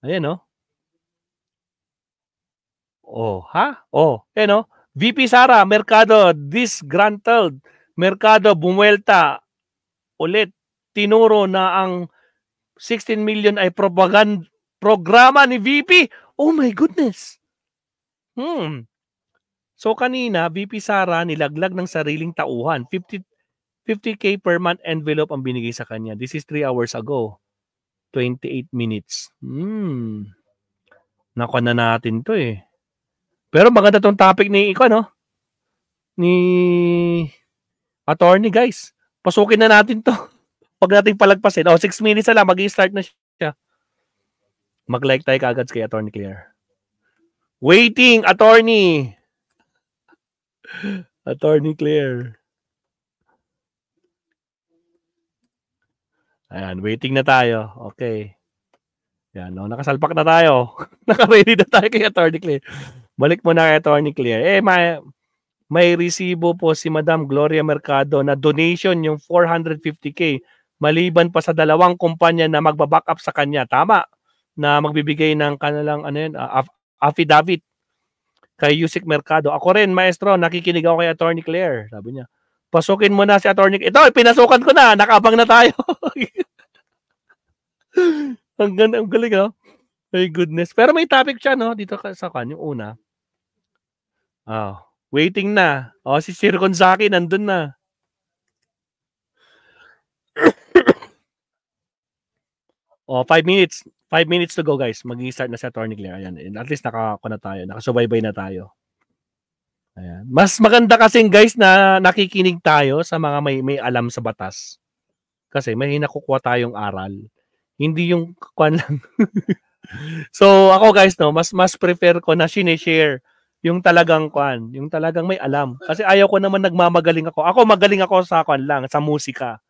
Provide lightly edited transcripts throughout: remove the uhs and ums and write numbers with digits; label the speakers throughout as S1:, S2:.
S1: Ayan, oh. Oh, ha? Oh, ayan, oh. VP Sara Mercado disgruntled. Mercado bumuelta ulit. Tinuro na ang 16 million ay programa ni VP. Oh my goodness. So kanina, VP Sara nilaglag ng sariling tauhan. 50K per month envelope ang binigay sa kanya. This is 3 hours ago. 28 minutes. Nakuha na natin to eh. Pero maganda tong topic ni Iko, no? Ni attorney, guys. Pasukin na natin to. Huwag nating palagpasin. 6 minutes na lang. Mag-i-start na siya. Mag-like tayo kagad kay Attorney Claire. Waiting, attorney. Attorney Claire. Ayan, waiting na tayo. Okay. Yan, no? Nakasalpak na tayo. Naka-ready na tayo kay Attorney Claire. Balik mo na kay Attorney Claire. May resibo po si Madam Gloria Mercado na donation yung 450K maliban pa sa 2 kumpanya na magbaback up sa kanya. Tama. Na magbibigay ng kanilang affidavit kay Yusik Mercado. Ako rin, maestro, nakikinig ako kay Attorney Claire. Sabi niya, pasukin mo na si Attorney. Ito, pinasukan ko na. Nakabang na tayo. Ang galing, oh. My goodness. Pero may topic siya, no? Dito sa kan, yung una. Waiting na. Si Sir Gonzaki, nandun na. Oh, 5 minutes. 5 minutes to go, guys. Mag-i-start na si Attorney Claire. Ayan. At least na tayo. Nakasubaybay na tayo. Ayan. Mas maganda kasing, guys, na nakikinig tayo sa mga may alam sa batas. Kasi may nakukuha tayong aral. Hindi yung kwan lang. So, ako, guys, no, mas prefer ko na sinishare yung talagang kwan, yung talagang may alam. Kasi ayaw ko naman nagmamagaling ako. Ako magaling ako sa kwan lang, sa musika.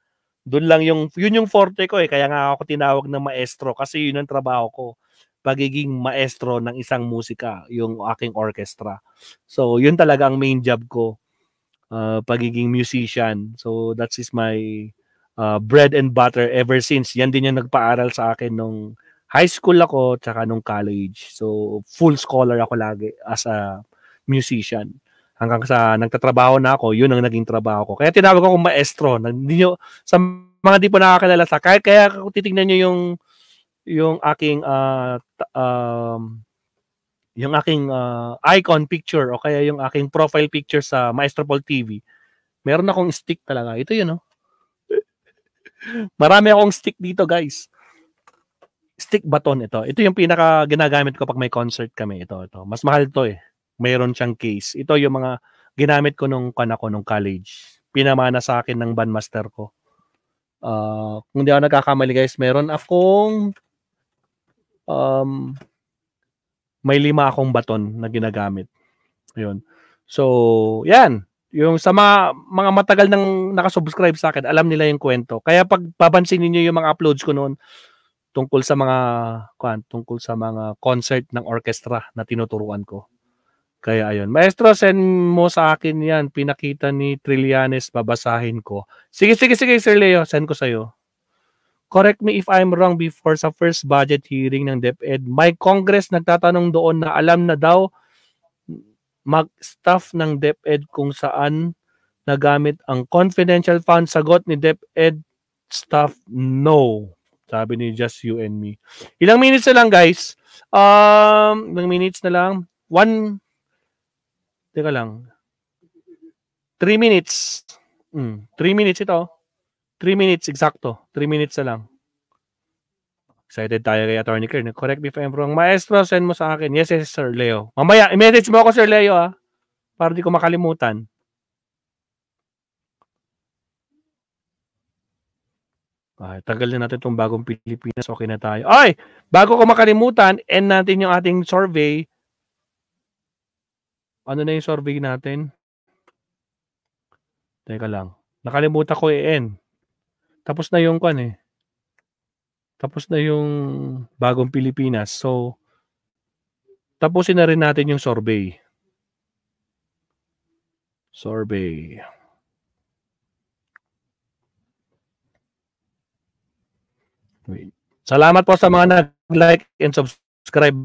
S1: Doon lang yun yung forte ko eh. Kaya nga ako tinawag na maestro kasi yun ang trabaho ko. Pagiging maestro ng isang musika, yung aking orchestra. So, yun talaga ang main job ko. Pagiging musician. So, that is my bread and butter ever since. Yan din yung nagpaaral sa akin nung high school ako tsaka nung college. So, full scholar ako lagi as a musician. Hanggang sa nagtatrabaho na ako, yun ang naging trabaho ko. Kaya tinawag ako maestro. Sa mga di po nakakilala sa kaya kung titingnan nyo yung aking icon picture o kaya yung aking profile picture sa Maestro Paul TV, meron akong stick talaga. Ito yun, no? Marami akong stick dito, guys. Stick baton ito. Ito yung pinaka ginagamit ko pag may concert kami. Ito. Mas mahal to eh. Mayroon siyang case. Ito yung mga ginamit ko nung college. Pinamana sa akin ng bandmaster ko. Kung hindi ako nagkakamali, guys, meron akong may 5 akong baton na ginagamit. Ayun. So, yan. Yung sa mga matagal nang nakasubscribe sa akin, alam nila yung kwento. Kaya pag papansinin niyo yung mga uploads ko noon, tungkol sa mga concert ng orchestra na tinuturuan ko. Kaya ayun. Maestro, send mo sa akin yan. Pinakita ni Trillanes, babasahin ko. Sige, Sir Leo. Send ko sa'yo. Correct me if I'm wrong, before sa first budget hearing ng DepEd, may Congress nagtatanong doon na alam na daw mag-staff ng DepEd kung saan nagamit ang confidential fund. Sagot ni DepEd staff, no. Sabi ni Just You and Me. Ilang minutes na lang, guys. Ilang minutes na lang. 3 minutes. 3 minutes ito. 3 minutes, eksakto. 3 minutes na lang. Excited tayo kay Attorney Claire. Correct me if I'm wrong. Maestro, send mo sa akin. Yes, Sir Leo. Mamaya, i-message mo ako, Sir Leo, para di ko makalimutan. Tagal na natin itong bagong Pilipinas. Okay na tayo. Ay! Bago ko makalimutan, end natin yung ating survey. Ano na yung survey natin? Teka lang. Nakalimutan ko i-end. Tapos na yung Tapos na yung bagong Pilipinas. So, tapusin na rin natin yung survey. Salamat po sa mga like and subscribe,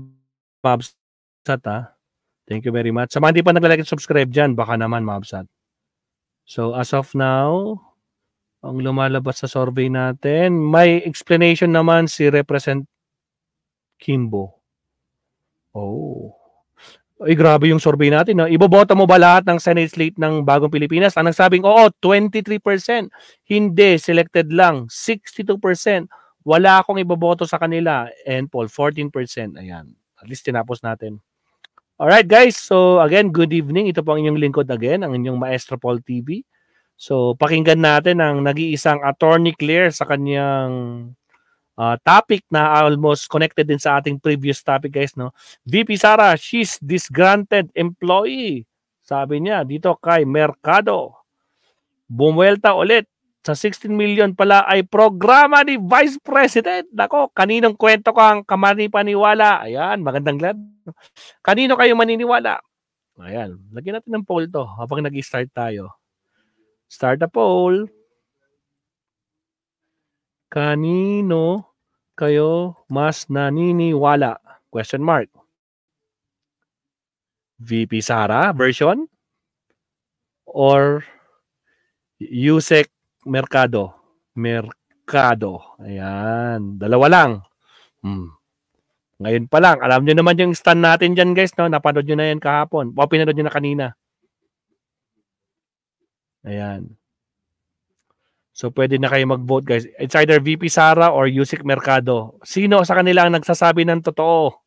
S1: Mabsat, ha? Thank you very much. Sa mga hindi pa nag-like and subscribe dyan, baka naman, Mabsat. So, as of now, ang lumalabas sa survey natin, may explanation naman si Represent Kimbo. Oh. Ay, grabe yung survey natin. No? Iboboto mo ba lahat ng Senate slate ng Bagong Pilipinas? Ang nagsabing, oo, 23%. Hindi, selected lang. 62%. Wala akong iboboto sa kanila. And Paul, 14%. Ayan. At least tinapos natin. Alright guys, so again, good evening. Ito po ang inyong lingkod again, ang inyong Maestro Paul TV. So pakinggan natin ang nag-iisang Attorney Claire sa kanyang topic na almost connected din sa ating previous topic guys. No? VP Sara, she's disgruntled employee. Sabi niya dito kay Mercado. Bumuelta ulit. Sa 16 million pala ay programa ni Vice President. Nako, kaninong kwento ka ang kamanipaniwala? Ayan, magandang glad. Kanino kayo maniniwala? Ayan, lagyan natin ng poll to habang nag-start tayo. Start the poll. Kanino kayo mas naniniwala? Question mark. VP Sara version? Or Yusek Mercado? Mercado. Ayan, dalawa lang. Ngayon pa lang, alam nyo naman yung stand natin dyan guys, no? Napanood nyo na yan kahapon. O pinanood nyo na kanina. Ayan. So, pwede na kayo mag-vote guys. It's either VP Sara or Yusik Mercado. Sino sa kanila ang nagsasabi ng totoo?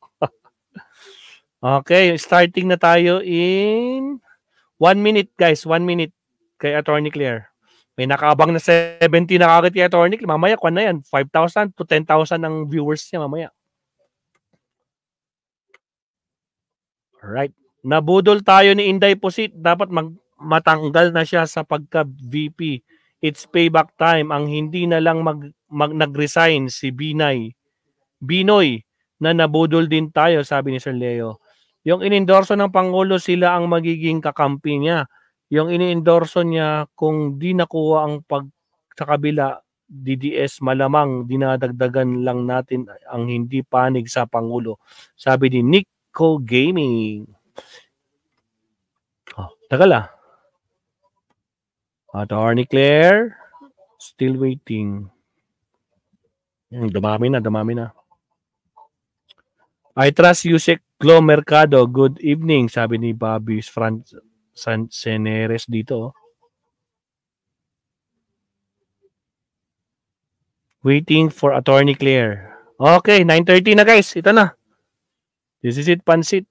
S1: Okay, starting na tayo in 1 minute guys. 1 minute kay Attorney Claire. May nakaabang na 70 na kagad kay Attorney Claire. Mamaya, kung na yan, 5,000 to 10,000 ang viewers niya mamaya. Alright. Nabudol tayo ni Inday Pusit. Dapat matanggal na siya sa pagka-VP. It's payback time. Ang hindi na lang nag-resign si Binoy na nabudol din tayo, sabi ni Sir Leo. Yung inendorso ng Pangulo, sila ang magiging kakampi niya. Yung iniendorso niya, kung di nakuha ang sa kabila, DDS, malamang dinadagdagan lang natin ang hindi panig sa Pangulo. Sabi ni Nico Gaming. Oh, tagal ah. Attorney Claire, still waiting. Dumami na. I trust Yusek Glo Mercado. Good evening, sabi ni Bobby Sanceneres dito. Waiting for Attorney Claire. Okay, 9:30 na guys. Ito na. This is it, Pansit.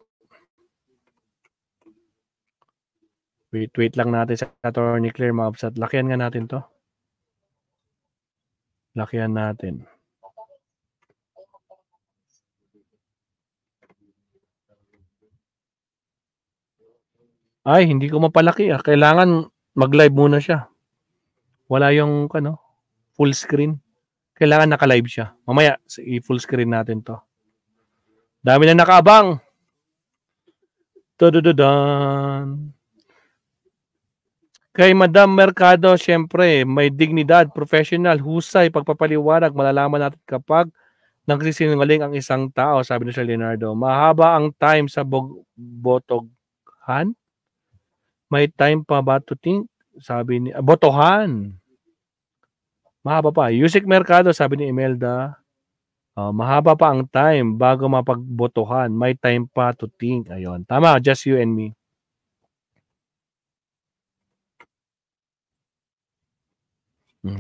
S1: Wait lang natin sa Attorney Claire, Mabsat. Lakihan nga natin to. Lakihan natin. Ay, hindi ko mapalaki ah. Kailangan mag-live muna siya. Wala yung full screen. Kailangan naka-live siya. Mamaya, i-full screen natin to. Dami na nakaabang. Tudududan. Kay Madam Mercado, syempre, may dignidad, professional, husay, pagpapaliwanag, malalaman natin kapag nagsisinungaling ang isang tao, sabi ni Sir Leonardo. Mahaba ang time sa botoghan? May time pa ba to think? Sabi ni botohan. Mahaba pa. Yusik Mercado, sabi ni Imelda. Mahaba pa ang time bago mapagbotohan. May time pa to think. Ayun. Tama, just you and me.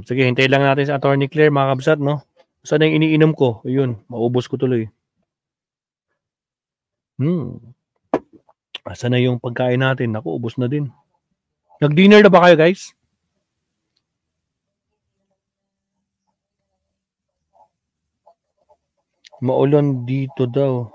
S1: Sige, hintayin lang natin sa Attorney Claire, mga kabsat, no? Saan yung iniinom ko? Ayun, maubos ko tuloy. Asa na yung pagkain natin? Naku, ubos na din. Nag-dinner na ba kayo, guys? Maulan dito daw.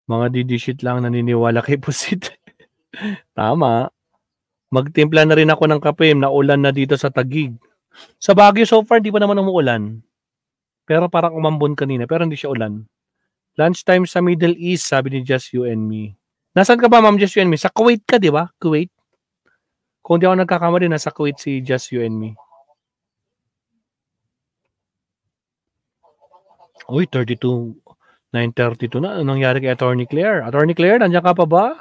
S1: Mga didishit lang naniniwala kay Pusit. Tama. Magtimpla na rin ako ng kape. Naulan na dito sa Taguig. Sa Baguio so far, di pa naman umuulan. Pero parang umambon kanina, pero hindi siya ulan. Lunchtime sa Middle East, sabi ni Just You and Me. Nasaan ka ba, Ma'am Just You and Me? Sa Kuwait ka, di ba? Kuwait? Kung di ako nagkakamali, nasa Kuwait si Just You and Me. Uy, 32. 9:32 na. Anong nangyari kay Attorney Claire? Attorney Claire, nandiyan ka pa ba?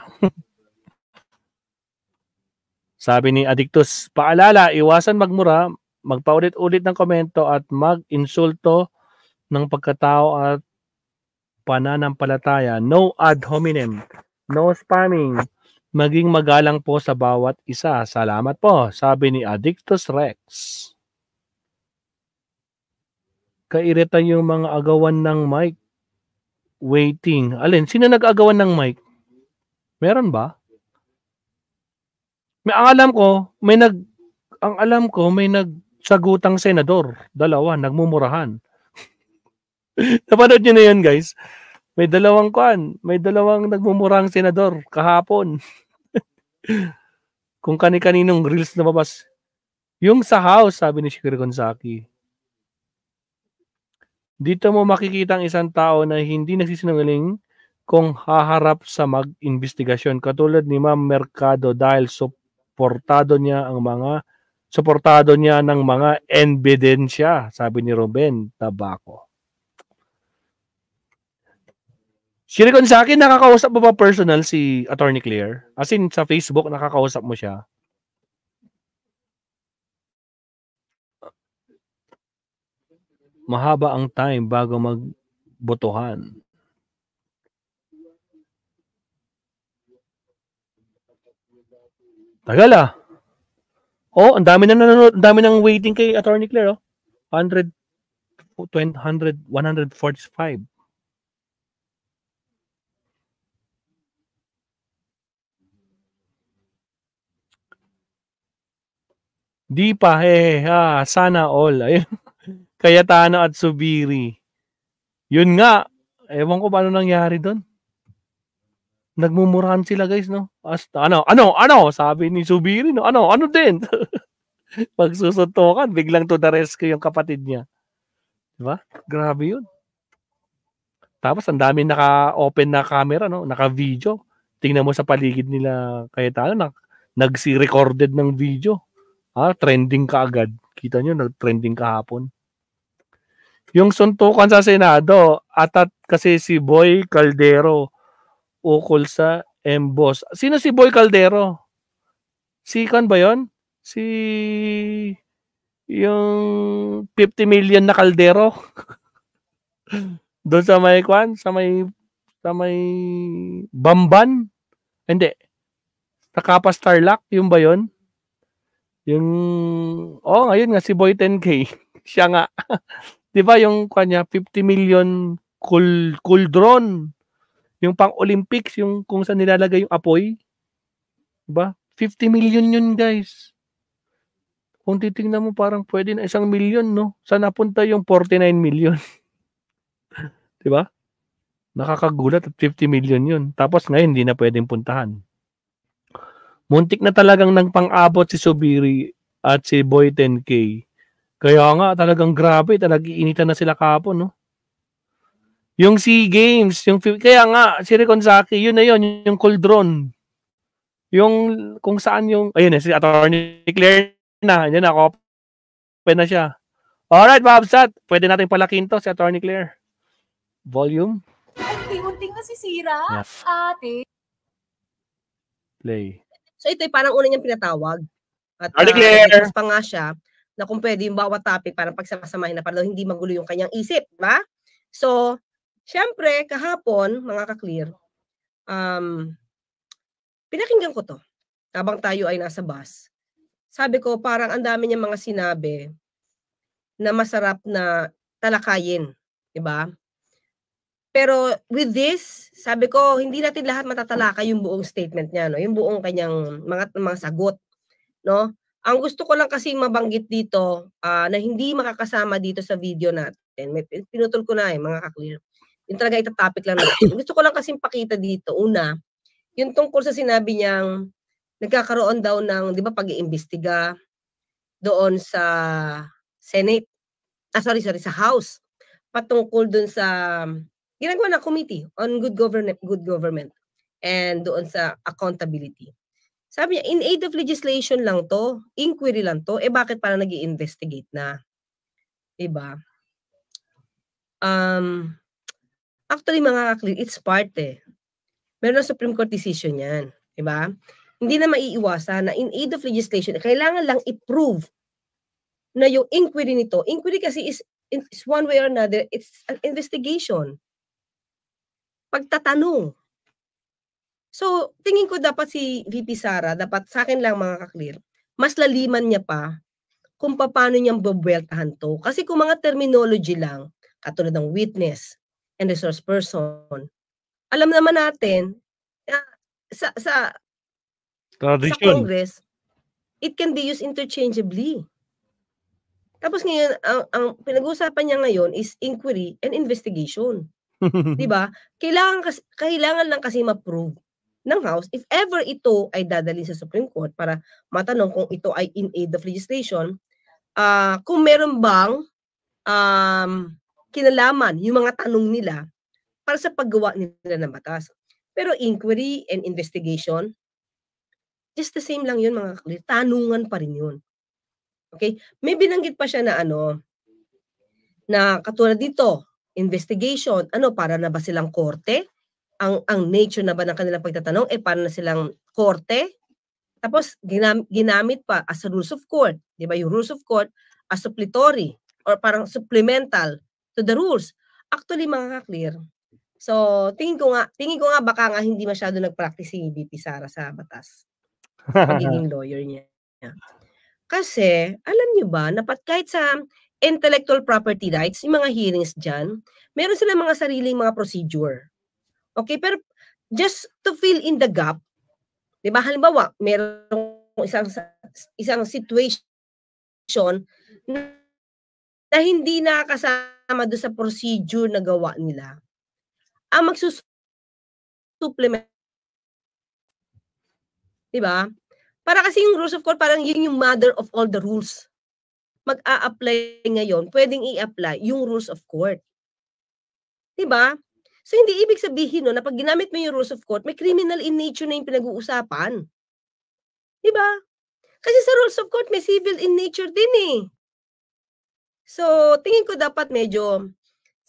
S1: Sabi ni Addictus, paalala, iwasan magmura, magpaulit-ulit ng komento at mag-insulto ng pagkatao at pananampalataya. No ad hominem. No spamming. Maging magalang po sa bawat isa. Salamat po, sabi ni Addictus Rex. Kairita yung mga agawan ng mic. Waiting. Alin? Sino nag-agawan ng mic? Meron ba? Ang alam ko, may nagsagutang senador. Dalawa, nagmumurahan. Napanood nyo na yun, guys? May dalawang nagmumurang senador kahapon. Kung kani-kaninong reels na babas. Yung sa house, sabi ni Shikiri Gonzaki. Dito mo makikita ang isang tao na hindi nagsisinungaling kung haharap sa mag-investigasyon. Katulad ni Ma'am Mercado dahil suportado niya ng mga ebidensya, sabi ni Ruben Tabaco. Shikiri Gonzaki, nakakausap mo ba personal si Attorney Claire? As in, sa Facebook, nakakausap mo siya? Mahaba ang time bago magbotohan. Tagal ah. Oh, ang dami na nanonood, ang dami nang waiting kay Attorney Claire, oh. 145. Di pa, sana all. Ayun. Cayetano at Subiri. Yun nga, ewan ko paano nangyari doon. Nagmumurahan sila, guys, no? Ano, sabi ni Subiri, no? Ano din? Pagsusuntukan, biglang to the rescue yung kapatid niya. Diba? Grabe yun. Tapos, ang dami naka-open na camera, no? Naka-video. Tingnan mo sa paligid nila Cayetano, nagsi-recorded ng video. Trending ka agad. Kita nyo, nag-trending kahapon. Yung suntukan sa Senado, atat kasi si Boy Caldero ukol sa Embos. Sino si Boy Caldero? Si kan ba yun? Si yung 50 million na kaldero. Doon sa may sa may Bamban? Hindi. Sa Kapas Tarlac, yung ba yun? Yung ngayon nga si Boy 10K. Siya nga. 'Di ba yung kanya 50 million cool drone. Yung pang-Olympics, yung kung saan nilalagay yung apoy. 'Di ba? 50 million yun, guys. Kung titingnan mo, parang pwede na 1 million, no? Saan napunta yung 49 million? 'Di ba? Nakakagulat at 50 million yun. Tapos ngayon, hindi na pwedeng puntahan. Muntik na talagang nagpang-abot si Subiri at si Boy 10K. Kaya nga, talagang grabe. Nag-iinitan na sila kahapon, no? Yung SEA Games, kaya nga, si Reconzaki, yun na yun, yung cool drone. Yung kung saan yung, ayun si Attorney Claire na, yun na, open na siya. Alright, Babsat, pwede natin palakin to si Attorney Claire. Volume.
S2: Unti-unting nasisira, yeah. Ate.
S1: Play.
S3: So ito parang una niyang pinatawag. At pa nga siya na kung pwede yung bawat topic parang pagsasamahin na para daw hindi magulo yung kanyang isip, ba? So, syempre, kahapon, mga ka-clear, pinakinggan ko to habang tayo ay nasa bus. Sabi ko, parang ang dami niyang mga sinabi na masarap na talakayin, diba? Pero with this, sabi ko, hindi natin lahat matatalakay yung buong statement niya, no? Yung buong kanyang mga sagot, no? Ang gusto ko lang kasi mabanggit dito na hindi makakasama dito sa video natin. May pinutol ko na mga ka-clear. Yung talaga ita-topic lang natin. Gusto ko lang kasi pakita dito. Una, yung tungkol sa sinabi niyang nagkakaroon daw ng, di ba, pag-iimbestiga doon sa Senate. Sorry, sa House. Patungkol doon sa ginagawa ng Committee on Good Government and doon sa accountability. Sabi niya, in aid of legislation lang to, inquiry lang to, bakit parang nag-i-investigate na? Diba? Actually, mga kaklir, it's part Meron na Supreme Court decision yan. Diba? Hindi na maiiwasan na in aid of legislation, kailangan lang i-prove na yung inquiry nito, inquiry kasi is one way or another, it's an investigation. Pagtatanong. So, tingin ko dapat si VP Sara, dapat sa akin lang mga kaklir, mas laliman niya pa kung paano niyang bubweltahan to. Kasi kung mga terminology lang, katulad ng witness and resource person, alam naman natin, sa Congress, it can be used interchangeably. Tapos ngayon, ang pinag-uusapan niya ngayon is inquiry and investigation. Diba? Kailangan lang kasi ma-prove ng House if ever ito ay dadalhin sa Supreme Court para matanong kung ito ay in aid of legislation, kung meron bang kinalaman yung mga tanong nila para sa paggawa nila ng batas. Pero inquiry and investigation, just the same lang yun mga kaklir. Tanungan pa rin yun. Okay? May binanggit pa siya na na katulad dito, investigation, para na ba silang korte? Ang nature na ba ng kanilang pagtatanong, para na silang korte? Tapos, ginamit pa as a rules of court. Di ba? Yung rules of court as suppletory or parang supplemental to the rules. Actually, mga kaklir, so, tingin ko nga baka nga hindi masyado nag-practice si VP Sara sa batas. Pagiging lawyer niya. Kasi, alam niyo ba, kahit sa intellectual property rights, yung mga hearings dyan, meron silang mga sariling mga procedure. Okay, pero just to fill in the gap, di ba, halimbawa, meron isang situation na hindi nakakasama doon sa procedure na gawa nila, ang magsusupplement. Di ba? Para kasi yung rules of court, parang yun yung mother of all the rules. Mag-a-apply ngayon, pwedeng i-apply yung rules of court. Diba? So, hindi ibig sabihin na pag ginamit mo yung rules of court, may criminal in nature na yung pinag-uusapan. Diba? Kasi sa rules of court, may civil in nature din So, tingin ko dapat medyo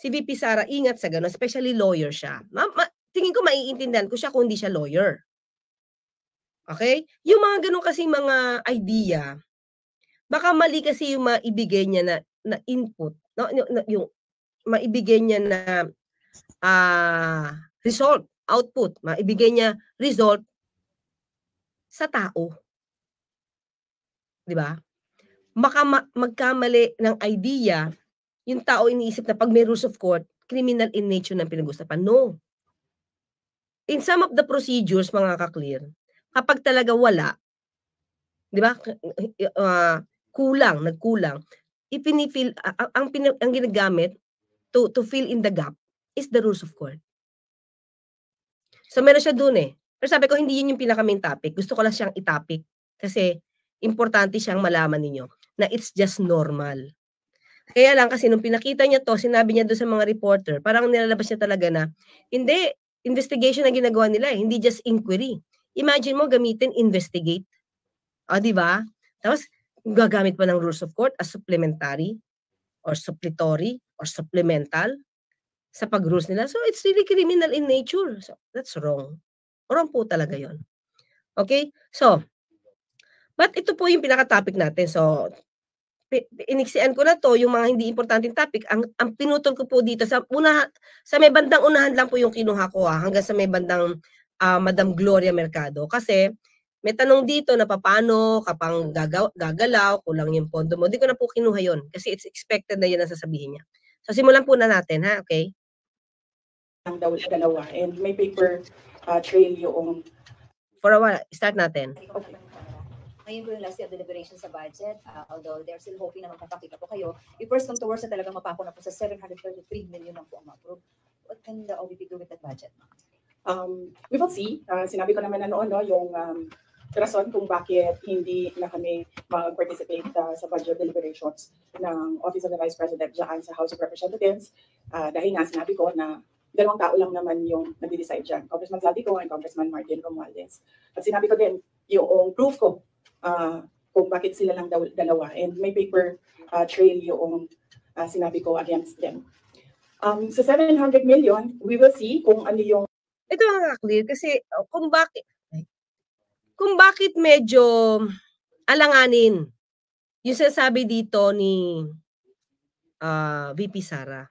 S3: si VP Sara ingat sa gano'n, especially lawyer siya. Tingin ko maiintindihan ko siya kung hindi siya lawyer. Okay? Yung mga ganun kasing mga idea, baka mali kasi yung maibigay niya na input, yung maibigay niya na result, output, maibigay niya result sa tao. Di ba? Baka magkamali ng idea, yung tao iniisip na pag may rules of court, criminal in nature ng pinag-usapan. No. In some of the procedures, mga kaklir, kapag talaga wala, di ba, nagkulang, ipinifil, ang ginagamit to fill in the gap is the rules of court. So, meron siya dun Pero sabi ko, hindi yun yung pinaka-main topic. Gusto ko lang siyang i-topic kasi importante siyang malaman ninyo na it's just normal. Kaya lang kasi nung pinakita niya to, sinabi niya doon sa mga reporter, parang nilalabas niya talaga na, hindi, investigation na ginagawa nila hindi just inquiry. Imagine mo gamitin investigate. Di ba? Tapos gagamit pa ng rules of court as supplementary or suppletory or supplemental sa pag-rules nila. So it's really criminal in nature. So that's wrong. Wrong po talaga 'yon. Okay? So, but ito po yung pinaka-topic natin. So, iniksian ko na to yung mga hindi importanteng topic. Ang pinutol ko po dito sa may bandang unahan lang po yung kinuha ko hanggang sa may bandang Madam Gloria Mercado kasi may tanong dito na paano kapang gagalaw, kulang yung pondo mo. Di ko na po kinuha yun kasi it's expected na yun ang sasabihin niya. So simulan po na natin ha, okay?
S4: Ang dalawa and may paper trail yung
S3: for a while, start natin.
S4: Okay.
S5: Ngayon po yung last day of deliberation sa budget, although they're still hoping na magpapakita po kayo. If first come towards na talagang mapako na po sa 733 million lang po ang ma-approve. What can the OVP do with that budget?
S4: We will see. Sinabi ko naman na noon, yung rason kung bakit hindi na kami mag-participate sa budget deliberations ng Office of the Vice President dyan sa House of Representatives. Dahil nga sinabi ko na dalawang tao lang naman yung nag-decide dyan, Congressman Saldico and Congressman Martin Romualdez. At sinabi ko din yung proof ko kung bakit sila lang dalawa. And may paper trail yung sinabi ko against them. Sa 700 million, we will see kung ano yung...
S3: Ito mga clear kasi kung bakit medyo alanganin yung sinasabi dito ni VP Sara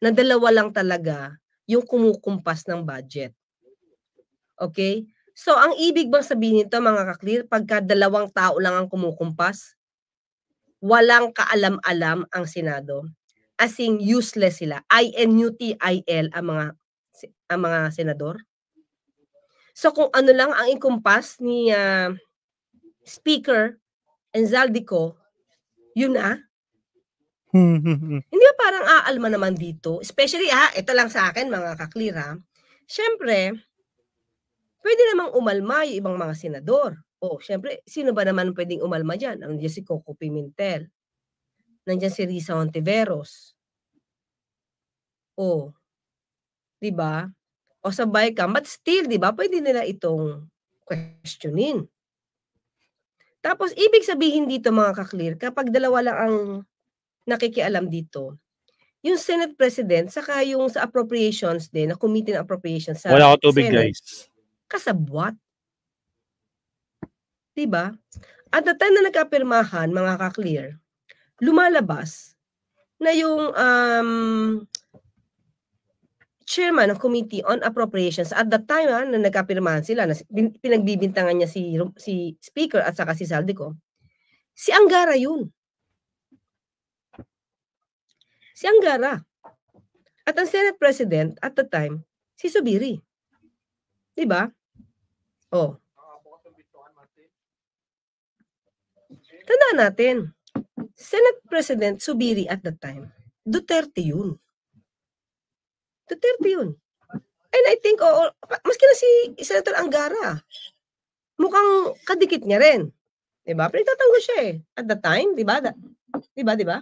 S3: na dalawa lang talaga yung kumukumpas ng budget. Okay? So, ang ibig bang sabihin nito mga ka-clear, pagka dalawang tao lang ang kumukumpas, walang kaalam-alam ang Senado. As in, useless sila. INUTIL ang mga senador. So, kung ano lang ang inkumpas ni Speaker Enzaldico, yun na. Hindi ba parang aalma naman dito? Especially, ito lang sa akin, mga ka-clear, ha? Siyempre, pwede namang umalma yung ibang mga senador. Siyempre, sino ba naman pwedeng umalma dyan? Nandiyan si Coco Pimentel. Nandiyan si Risa Hontiveros. Di ba? O sabay ka, but still, di ba, pwede nila itong questionin. Tapos, ibig sabihin dito mga ka-clear, kapag dalawa lang ang nakikialam dito, yung Senate President, saka yung sa appropriations din, na committee ng appropriations sa
S1: wala ko tubig,
S3: Senate,
S1: guys.
S3: kasabwat. Diba? At the time na nagkapirmahan, mga ka-clear, lumalabas na yung chairman ng Committee on Appropriations, at the time na nagkapirmahan sila, na pinagbibintangan niya si Speaker at saka si Saldico, si Angara yun. Si Angara. At ang Senate President at the time, si Zubiri. Diba? Tandaan natin, Senate President Zubiri at the time, Duterte yun. Duterte yun. And I think, maski na si Senator Angara, mukhang kadikit niya rin. Diba? Pero itatanggol siya at the time, diba? Diba?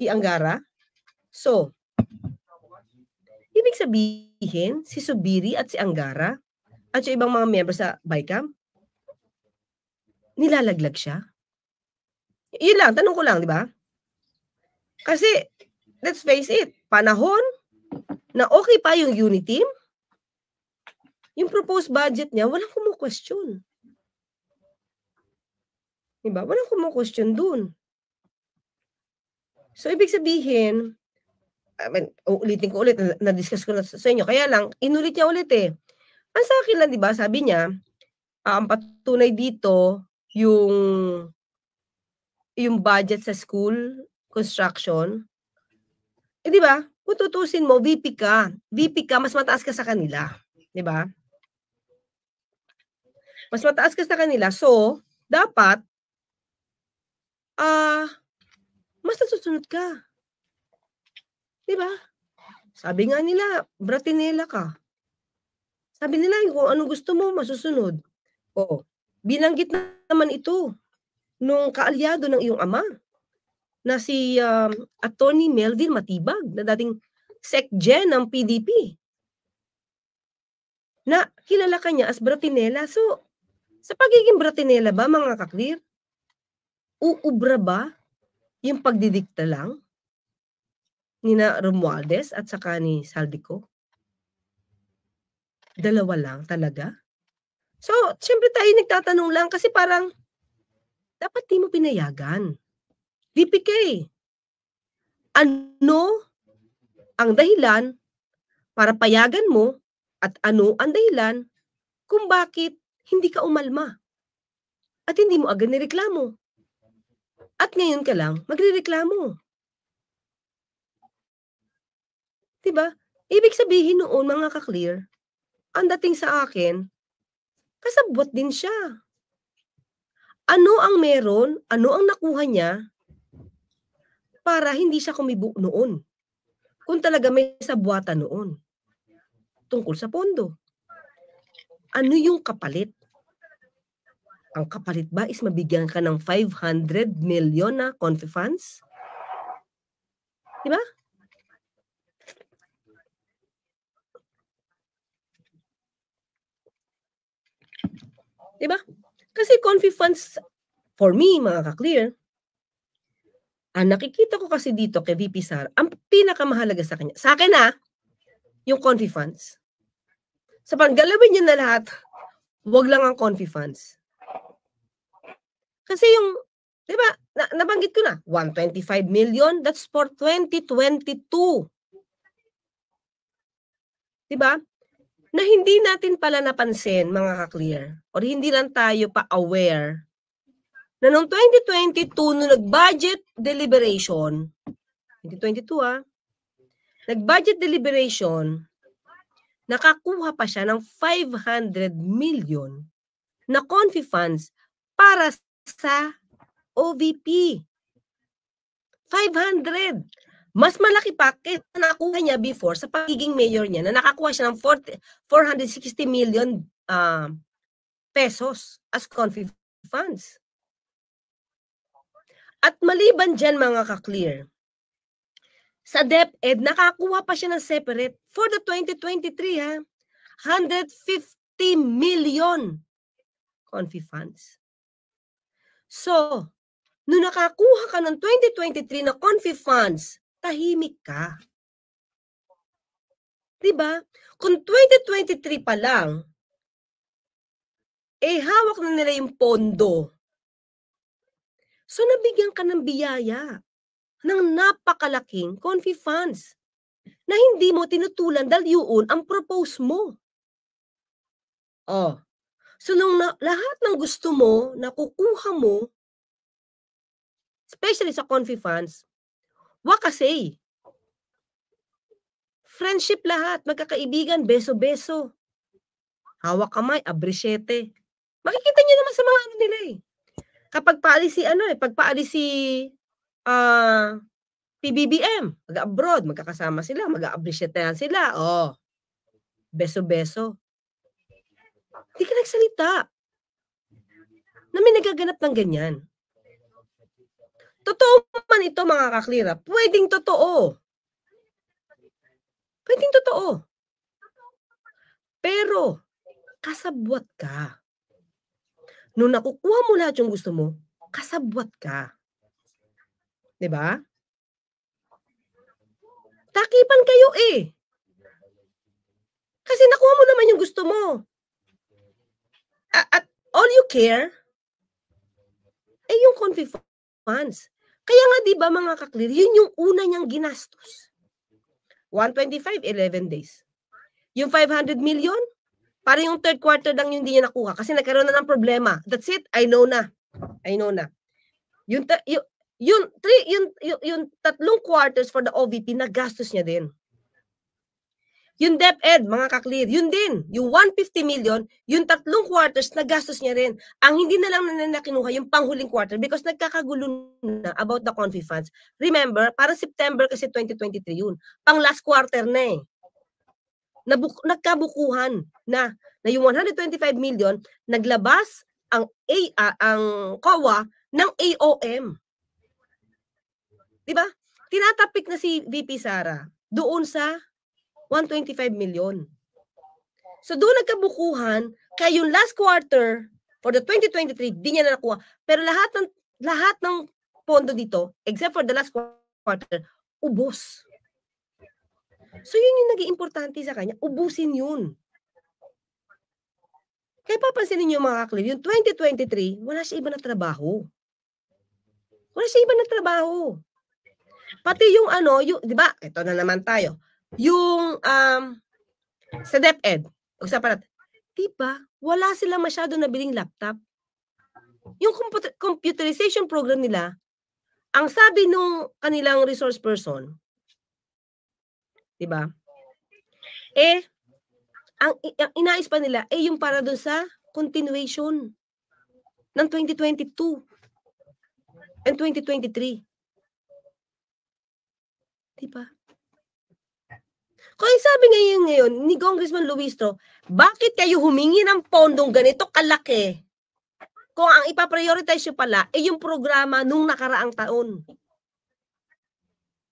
S3: Si Angara. So, ibig sabihin, si Zubiri at si Angara at yung ibang mga miyembro sa BICAM, nilalaglag siya. Yun lang, tanong ko lang, di ba? Kasi, let's face it, panahon na okay pa yung unity team, yung proposed budget niya, walang kumu-question. Diba? Walang kumu-question dun. So, ibig sabihin, ulitin ko ulit, na-discuss ko na sa inyo, kaya lang, inulit niya ulit Ang sa akin lang, di ba, sabi niya, ang patunay dito, yung budget sa school construction, di ba? Kung tutusin mo, VP ka, mas mataas ka sa kanila, di ba? Mas mataas ka sa kanila, so dapat mas nasusunod ka. Di ba? Sabi nga nila, bratinela ka. Sabi nila, kung ano gusto mo, masusunod. Binanggit naman ito nung kaalyado ng iyong ama na si Attorney Melvin Matibag na dating SecGen ng PDP na kilala ka niya as bratinela. So, sa pagiging bratinela ba, mga ka-clear, uubra ba yung pagdidikta lang ni na Romualdez at saka ni Saldico? Dalawa lang talaga? So, siyempre tayo nagtatanong lang kasi parang dapat di mo pinayagan. VPK, ano ang dahilan para payagan mo at ano ang dahilan kung bakit hindi ka umalma at hindi mo agad nireklamo? At ngayon ka lang magrereklamo. Diba? Ibig sabihin noon, mga ka-clear, ang dating sa akin, kasabwat din siya. Ano ang meron, ano ang nakuha niya para hindi siya kumibo noon? Kung talaga may sabwatan noon tungkol sa pondo. Ano yung kapalit? Ang kapalit ba is mabigyan ka ng 500 million na confi funds? Diba? Diba? Kasi confi funds, for me, mga ka-clear, ang nakikita ko kasi dito kay VP Sara, ang pinakamahalaga sa kanya, sa akin yung confi funds. Sa panggalawin niya na lahat, wag lang ang confi funds. Kasi yung, di ba, nabanggit ko na, 125 million, that's for 2022. Di ba? Na hindi natin pala napansin, mga ka-clear, or hindi lang tayo pa-aware, na noong 2022, nung nag-budget deliberation, 2022 nag-budget deliberation, nakakuha pa siya ng 500 million na confi funds para sa OVP. 500. Mas malaki pa kaysa nakuha niya before sa pagiging mayor niya na nakakuha siya ng 460 million pesos as confi funds. At maliban dyan, mga ka-clear, sa DepEd, nakakuha pa siya ng separate for the 2023, 150 million confi funds. So, nung nakakuha ka ng 2023 na confi funds, tahimik ka. Diba? Kung 2023 pa lang, hawak na nila yung pondo. So, nabigyan ka ng biyaya ng napakalaking confi funds na hindi mo tinutulan dahil yun ang propose mo. Oh. So, nung lahat ng gusto mo, nakukuha mo, especially sa confi funds, wakasay. Friendship lahat, magkakaibigan, beso-beso. Hawak kamay, abrisyete. Makikita niyo naman sa mga ano nila Kapag paalis si pagpaalis si PBBM, mag-abroad, magkakasama sila, mag-aabrisyetehan sila. Oh. Beso-beso. Hindi ka nagsalita. Na may nagaganap ng ganyan. Totoo man ito, mga ka-clear. Pwedeng totoo. Pwedeng totoo. Pero, kasabwat ka. Nung nakukuha mo lahat yung gusto mo, kasabwat ka. Diba? Takipan kayo Kasi nakuha mo naman yung gusto mo. At all you care, yung confi funds. Kaya nga, di ba, mga ka-clear, yun yung una niyang ginastos. 125, 11 days. Yung 500 million, para yung third quarter lang yung hindi niya nakuha kasi nagkaroon na ng problema. That's it. I know na. Yung tatlong quarters for the OVP, nagastos niya din. Yung DepEd, mga ka-clear, yun din. Yung 150 million, yung tatlong quarters, nagastos niya rin. Ang hindi na lang na kinuha, yung panghuling quarter because nagkakagulo na about the confi funds. Remember, para September kasi 2023 yun. Pang last quarter na nagkabukuhan na yung 125 million, naglabas ang COA ng AOM. Diba? Tinatapik na si VP Sara doon sa 125 million. So doon nagkabukuhan, kaya yung last quarter for the 2023, di niya na nakuha. Pero lahat ng pondo dito, except for the last quarter, ubos. So yun yung naging importante sa kanya, ubusin yun. Kaya papansinin niyo, mga ka-clear, yung 2023, wala siya iba na trabaho. Pati yung di ba? Ito na naman tayo. Yung sa DepEd, usapan natin. Di ba? Wala sila masyado nabiling laptop. Yung computerization program nila, ang sabi nung kanilang resource person, di ba? Ang inais pa nila yung para doon sa continuation ng 2022 and 2023. Diba? Kung sabi ngayon ni Congressman Luistro, bakit kayo humingi ng pondong ganito kalaki kung ang ipaprioritize nyo pala ay yung programa nung nakaraang taon.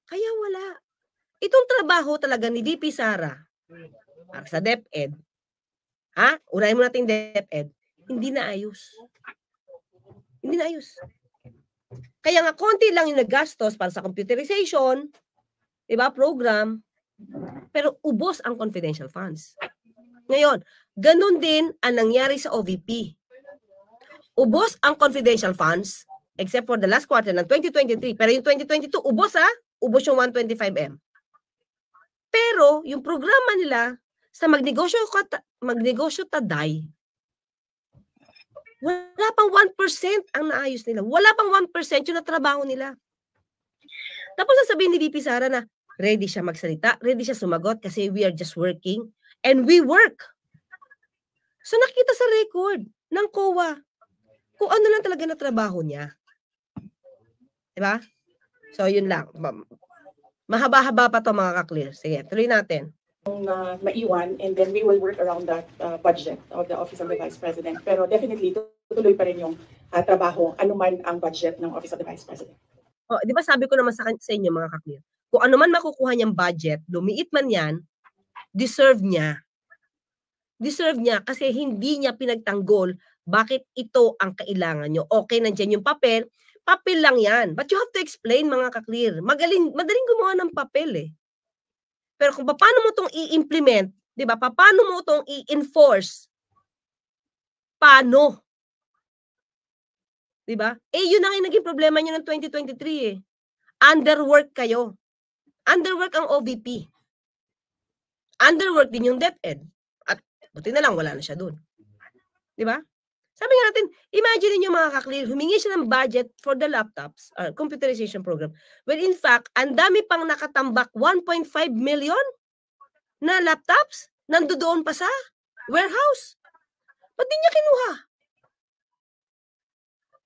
S3: Kaya wala. Itong trabaho talaga ni VP Sara para sa DepEd, unahin mo natin DepEd, hindi na ayos. Hindi na ayos. Kaya nga, konti lang yung naggastos para sa computerization, diba, program, pero ubos ang confidential funds. Ngayon, ganun din ang nangyari sa OVP. Ubos ang confidential funds, except for the last quarter ng 2023. Pero yung 2022, ubos ubos yung 125M. Pero yung programa nila sa magnegosyo taday, wala pang 1% ang naayos nila. Wala pang 1% yung natrabaho nila. Tapos sasabihin ni VP Sara na ready siya magsalita, ready siya sumagot kasi we are just working and we work. So nakita sa record ng COA kung ano lang talaga na trabaho niya. Diba? So, yun lang. Mahaba-haba pa to mga ka-clear. Sige, tuloy natin.
S4: Maiwan, and then we will work around that budget of the Office of the Vice President. Pero definitely, tutuloy pa rin yung trabaho, anuman ang budget ng Office of the Vice President.
S3: Di ba sabi ko naman sa inyo mga ka-clear, kung anuman makukuha niyang budget, lumiit man yan, deserve niya. Deserve niya kasi hindi niya pinagtanggol bakit ito ang kailangan nyo. Okay, nandiyan yung papel lang yan. But you have to explain mga ka-clear. Madaling gumawa ng papel eh. Pero kung paano mo itong i-implement, di ba? Paano mo itong i-enforce? Paano? Di ba? Yun ang naging problema nyo ng 2023 eh. Underwork kayo. Underwork ang OVP. Underwork din yung DepEd. At buti na lang, wala na siya dun. Di ba? Sabi nga natin, imagine niyo mga ka-clear, humingi siya ng budget for the laptops, computerization program. When in fact, ang dami pang nakatambak 1.5 million na laptops nandoon pa sa warehouse. Ba't di niya kinuha?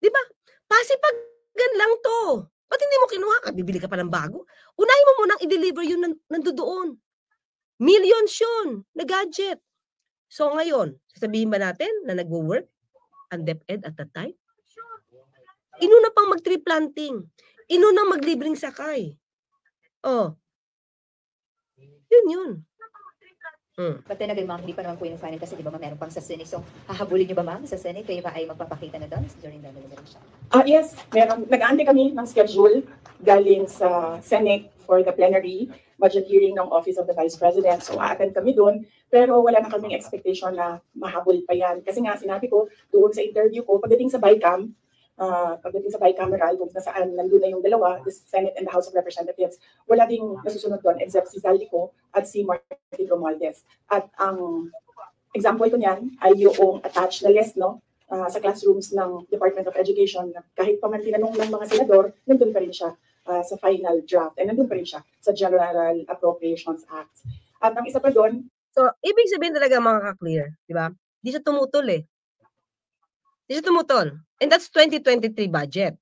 S3: Di ba? Pasipagan lang to. Ba't hindi mo kinuha? Bibili ka pa ng bago? Unahin mo munang i-deliver yun nandoon. Millions yun na gadget. So ngayon, sasabihin ba natin na nagwo-work ang DepEd at that time? Inuna pang mag-tree planting. Inuna maglibring sakay. Yun.
S5: But then again, ma'am, hindi pa naman po yung final kasi di ba meron pang sa Senate. So, hahabulin niyo ba ma'am sa Senate? Kayo ba ay magpapakita na doon during the deliberation?
S4: Yes, meron. Nag-aantay kami ng schedule galing sa Senate for the plenary budget hearing ng Office of the Vice President. So, a-attend kami doon. Pero wala na kaming expectation na mahabol pa yan. Kasi nga, sinabi ko, doon sa interview ko, pagdating sa bicameral, kung nasaan nandun na yung dalawa, the Senate and the House of Representatives, wala ding nasusunod doon except si Zaldico at si Martin Romualdez. At ang example ko niyan ay yung attached na list, no? Sa classrooms ng Department of Education, kahit pa man tinanong ng mga senador, nandun pa rin siya sa final draft, and nandun pa rin siya sa General Appropriations Act. At ang isa pa doon,
S3: so, ibig sabihin talaga mga ka-clear, di ba? Di siya tumutol eh. Di siya tumutol. And that's 2023 budget.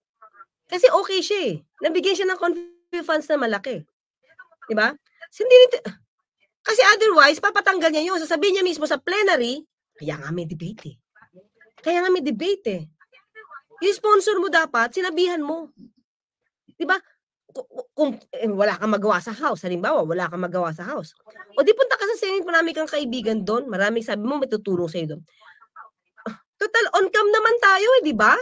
S3: Kasi okay siya eh. Nabigyan siya ng confidential funds na malaki. Di ba? Kasi otherwise, papatanggal niya yun. Sasabihin niya mismo sa plenary, kaya nga may debate eh. Yung sponsor mo dapat, sinabihan mo. Di ba? Kung wala kang magawa sa house, halimbawa, wala kang magawa sa house. O di punta ka sa Senate, marami kang kaibigan doon, maraming sabi mo, may tutulong sa'yo doon. Total, on-cam naman tayo di ba?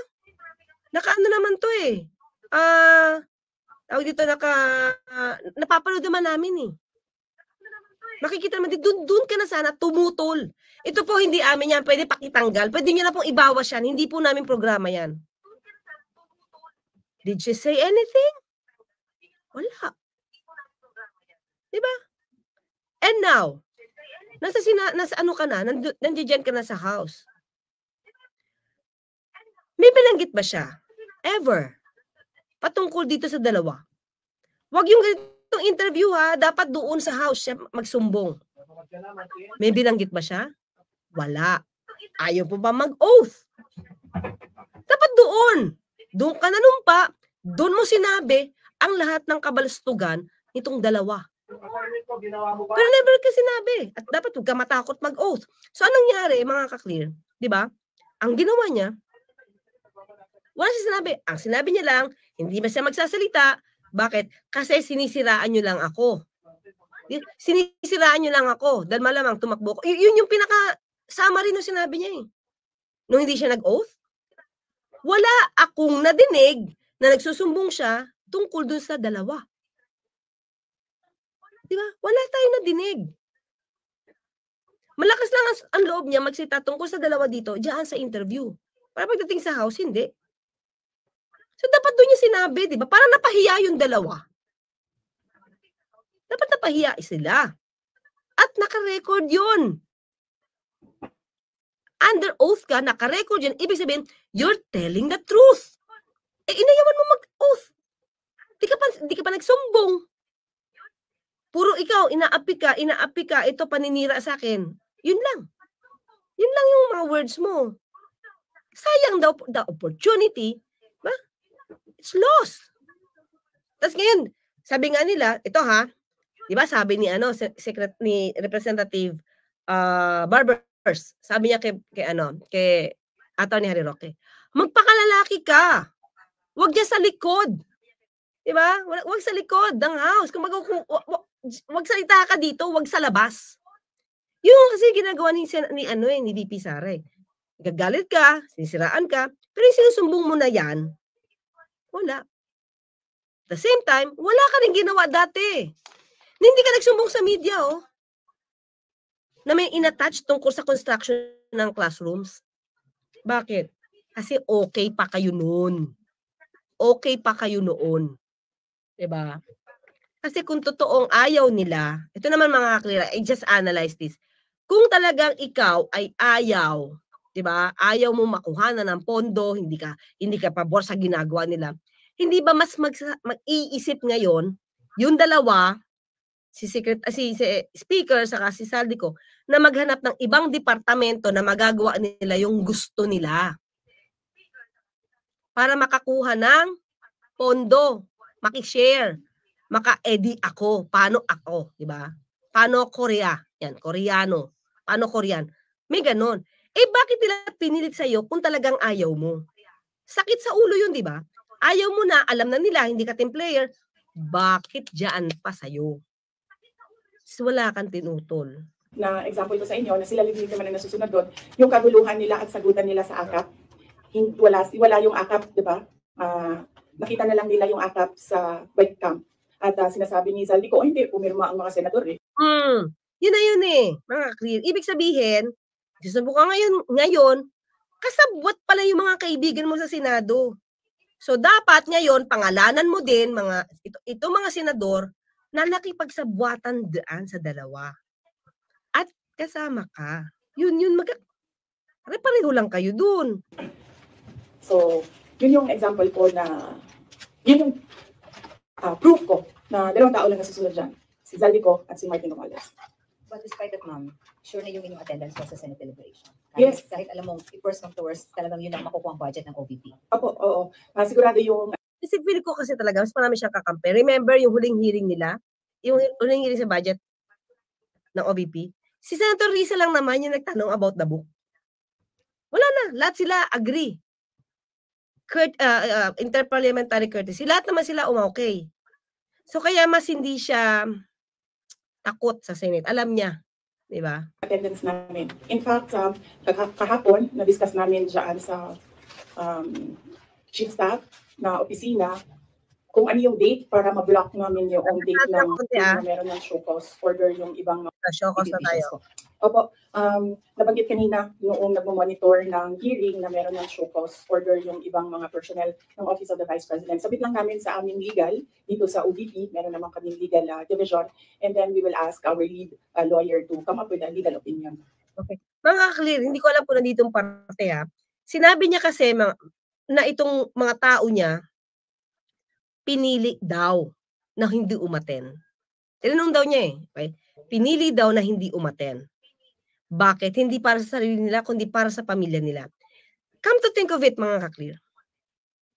S3: Nakaano naman to eh. Tawag dito, napapanood naman namin eh. Makikita naman, doon ka na sana tumutol. Ito po, hindi amin yan, pwede pakitanggal, pwede nyo na pong ibawas yan, hindi po namin programa yan. Did she say anything? Wala. Diba? And now, nasa ano ka na, nandiyan ka na sa house. May binanggit ba siya? Ever? Patungkol dito sa dalawa. Huwag yung ganitong interview dapat doon sa house siya magsumbong. May binanggit ba siya? Wala. Ayaw po ba mag-oath? Dapat doon. Doon ka nanumpa, doon mo sinabi ang lahat ng kabalustugan nitong dalawa. Pero never ka sinabi. At dapat huwag ka matakot mag-oath. So, anong nangyari, mga ka-clear? Diba? Ang ginawa niya, Wala siya sinabi. Ang sinabi niya lang, hindi ba siya magsasalita? Bakit? Kasi sinisiraan niyo lang ako. Sinisiraan niyo lang ako. Dahil malamang tumakbo ko. Yun yung pinaka-summary na sinabi niya eh. Nung hindi siya nag-oath. Wala akong nadinig na nagsusumbong siya tungkol dun sa dalawa. Di ba? Wala tayo nadinig. Malakas lang ang loob niya magsita tungkol sa dalawa dito, diyan sa interview. Para pagdating sa house, hindi. So, dapat doon niya sinabi, di ba? Para napahiya yung dalawa. Dapat napahiya sila. At naka-record yun. Under oath ka, naka-record yun. Ibig sabihin, you're telling the truth. Inayawan mo mag-oath. Di ka pa nagsumbong. Puro ikaw, inaapi ka, ito paninira sa akin. Yun lang. Yun lang yung mga words mo. Sayang daw the opportunity. Ba? It's lost. Tapos ngayon, sabi nga nila, ito ha, di ba sabi ni ni Representative Barbers, sabi niya kay Atty. Harry Roque, magpakalalaki ka. Huwag diyan sa likod. Di ba? Huwag sa likod ng house. Kung wag salita ka dito, wag sa labas. Yung kasi ginagawa ni VP Sara. Gagalit ka, sinisiraan ka, pero yung sinusumbong mo na yan, wala. At the same time, wala ka rin ginawa dati. Hindi ka nagsumbong sa media, na may inattach tungkol sa construction ng classrooms. Bakit? Kasi okay pa kayo noon. Okay pa kayo noon. Diba? Kasi kung totoong ayaw nila, ito naman mga clear, I just analyze this. Kung talagang ikaw ay ayaw, 'di ba? Ayaw mo makuha ng pondo, hindi ka pabor sa ginagawa nila. Hindi ba mas mag-iisip ngayon yung dalawa, si Speaker saka si Saldico, na maghanap ng ibang departamento na magagawa nila yung gusto nila para makakuha ng pondo, maki-share, maka-edi ako, paano ako, 'di ba? Paano Korea? Yan, Koreano. Paano Korean? May ganon. Bakit nila pinilit sa'yo kung talagang ayaw mo? Sakit sa ulo yun, di ba? Ayaw mo na, alam na nila, hindi ka team player. Bakit dyan pa sa'yo? Wala kang tinutol.
S4: Na example ko sa inyo, na sila hindi naman na nasusunod doon, yung kaguluhan nila at sagutan nila sa AKAP, wala yung AKAP, di ba? Nakita na lang nila yung AKAP sa webcam. At sinasabi ni Saldico, hindi, pumirma ang mga senador eh.
S3: Yun na yun eh, mga clear. Ibig sabihin, susubo ka ngayon, kasabwat pala yung mga kaibigan mo sa Senado. So dapat ngayon, pangalanan mo din, ito mga senador, na nakipagsabwatan daan sa dalawa. At kasama ka. Yun, pareho lang kayo dun.
S4: So, yun yung example ko na, yun yung proof ko na 2 tao lang nasusunod dyan. Si Saldico at si Martin Romualdez.
S5: But despite that, ma'am, sure na yung inyong attendance mo sa Senate deliberation.
S4: Yes.
S5: Kahit alam mo, first come to worst, talagang yun ang makukuha ang budget ng OVP.
S4: Opo, oo. Sigurado yung...
S3: Kasi feel ko kasi talaga, mas marami siyang kakampi. Remember yung huling hearing nila? Yung huling hearing sa budget ng OVP? Si Senator Risa lang naman yung nagtanong about the book. Wala na. Lahat sila agree. Interparliamentary courtesy. Lahat naman sila okay. So kaya mas hindi siya takot sa Senate. Alam niya, di ba?
S4: Attendance namin. In fact, kahapon, na-discuss namin dyan sa chief staff na opisina kung ano yung date para ma-block namin yung date ng meron ng show cause order yung ibang mga
S3: show cause na tayo.
S4: Opo, nabanggit kanina noong nagmo-monitor ng hearing na meron ng show cause order yung ibang mga personnel ng Office of the Vice President. Sabit lang namin sa aming legal, dito sa OVP, meron naman kaming legal division, and then we will ask our lead lawyer to come up with a legal opinion.
S3: Okay. Mga clear, hindi ko alam kung nanditong parte ha. Sinabi niya kasi na itong mga tao niya, pinili daw na hindi umaten. Tinanong daw niya eh. Okay? Pinili daw na hindi umaten. Bakit? Hindi para sa sarili nila, kundi para sa pamilya nila. Come to think of it, mga ka-clear.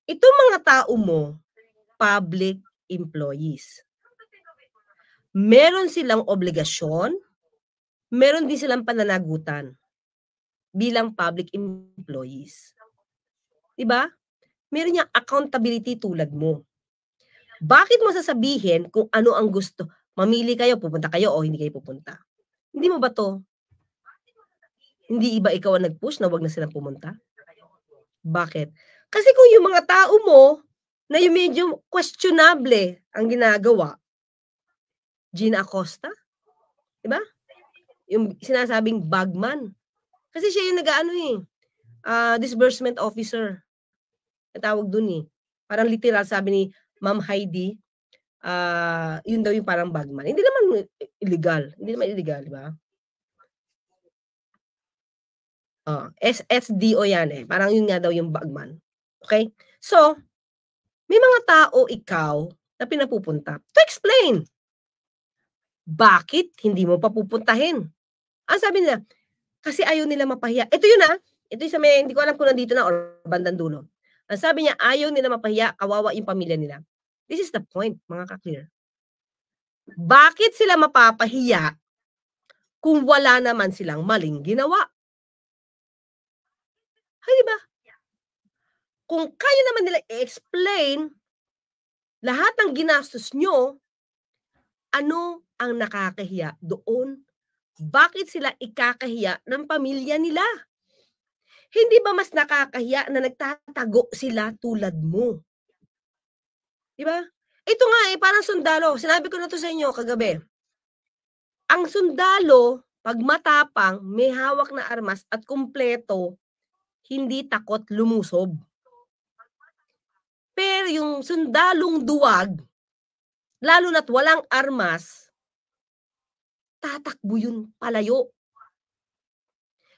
S3: Itong mga tao mo, public employees. Meron silang obligasyon, meron din silang pananagutan bilang public employees. Diba? meron niyang accountability tulad mo. Bakit mo sasabihin kung ano ang gusto? Mamili kayo, pupunta kayo o hindi kayo pupunta. Hindi mo ba to? Hindi iba ikaw ang nag-push na wag na silang pumunta? Bakit? Kasi kung yung mga tao mo na yung medyo questionable ang ginagawa, Gina Acosta, diba? Yung sinasabing bagman. Kasi siya yung nag-ano disbursement officer. Natawag dun Parang literal sabi ni Ma'am Heidi, yun daw yung parang bagman. Hindi naman illegal. Hindi naman illegal, di ba? SSDO yan Parang yun nga daw yung bagman. Okay? So, may mga tao ikaw na pinapupunta to explain. Bakit hindi mo papupuntahin? Ang sabi nila, kasi ayaw nila mapahiya. Ito yun Ito yung sa may, hindi ko alam kung nandito na or bandang dulo. Ang sabi niya, ayaw nila mapahiya, kawawa yung pamilya nila. This is the point, mga ka-clear. Bakit sila mapapahiya kung wala naman silang maling ginawa? Ay, diba? Kung kaya naman nila i-explain lahat ng ginastos nyo, ano ang nakakahiya doon? Bakit sila ikakahiya ng pamilya nila? Hindi ba mas nakakahiya na nagtatago sila tulad mo? Diba? Ito nga parang sundalo. Sinabi ko na to sa inyo kagabi. Ang sundalo, pag matapang, may hawak na armas at kumpleto, hindi takot lumusob. Pero yung sundalong duwag, lalo na't walang armas, tatakbo yun palayo.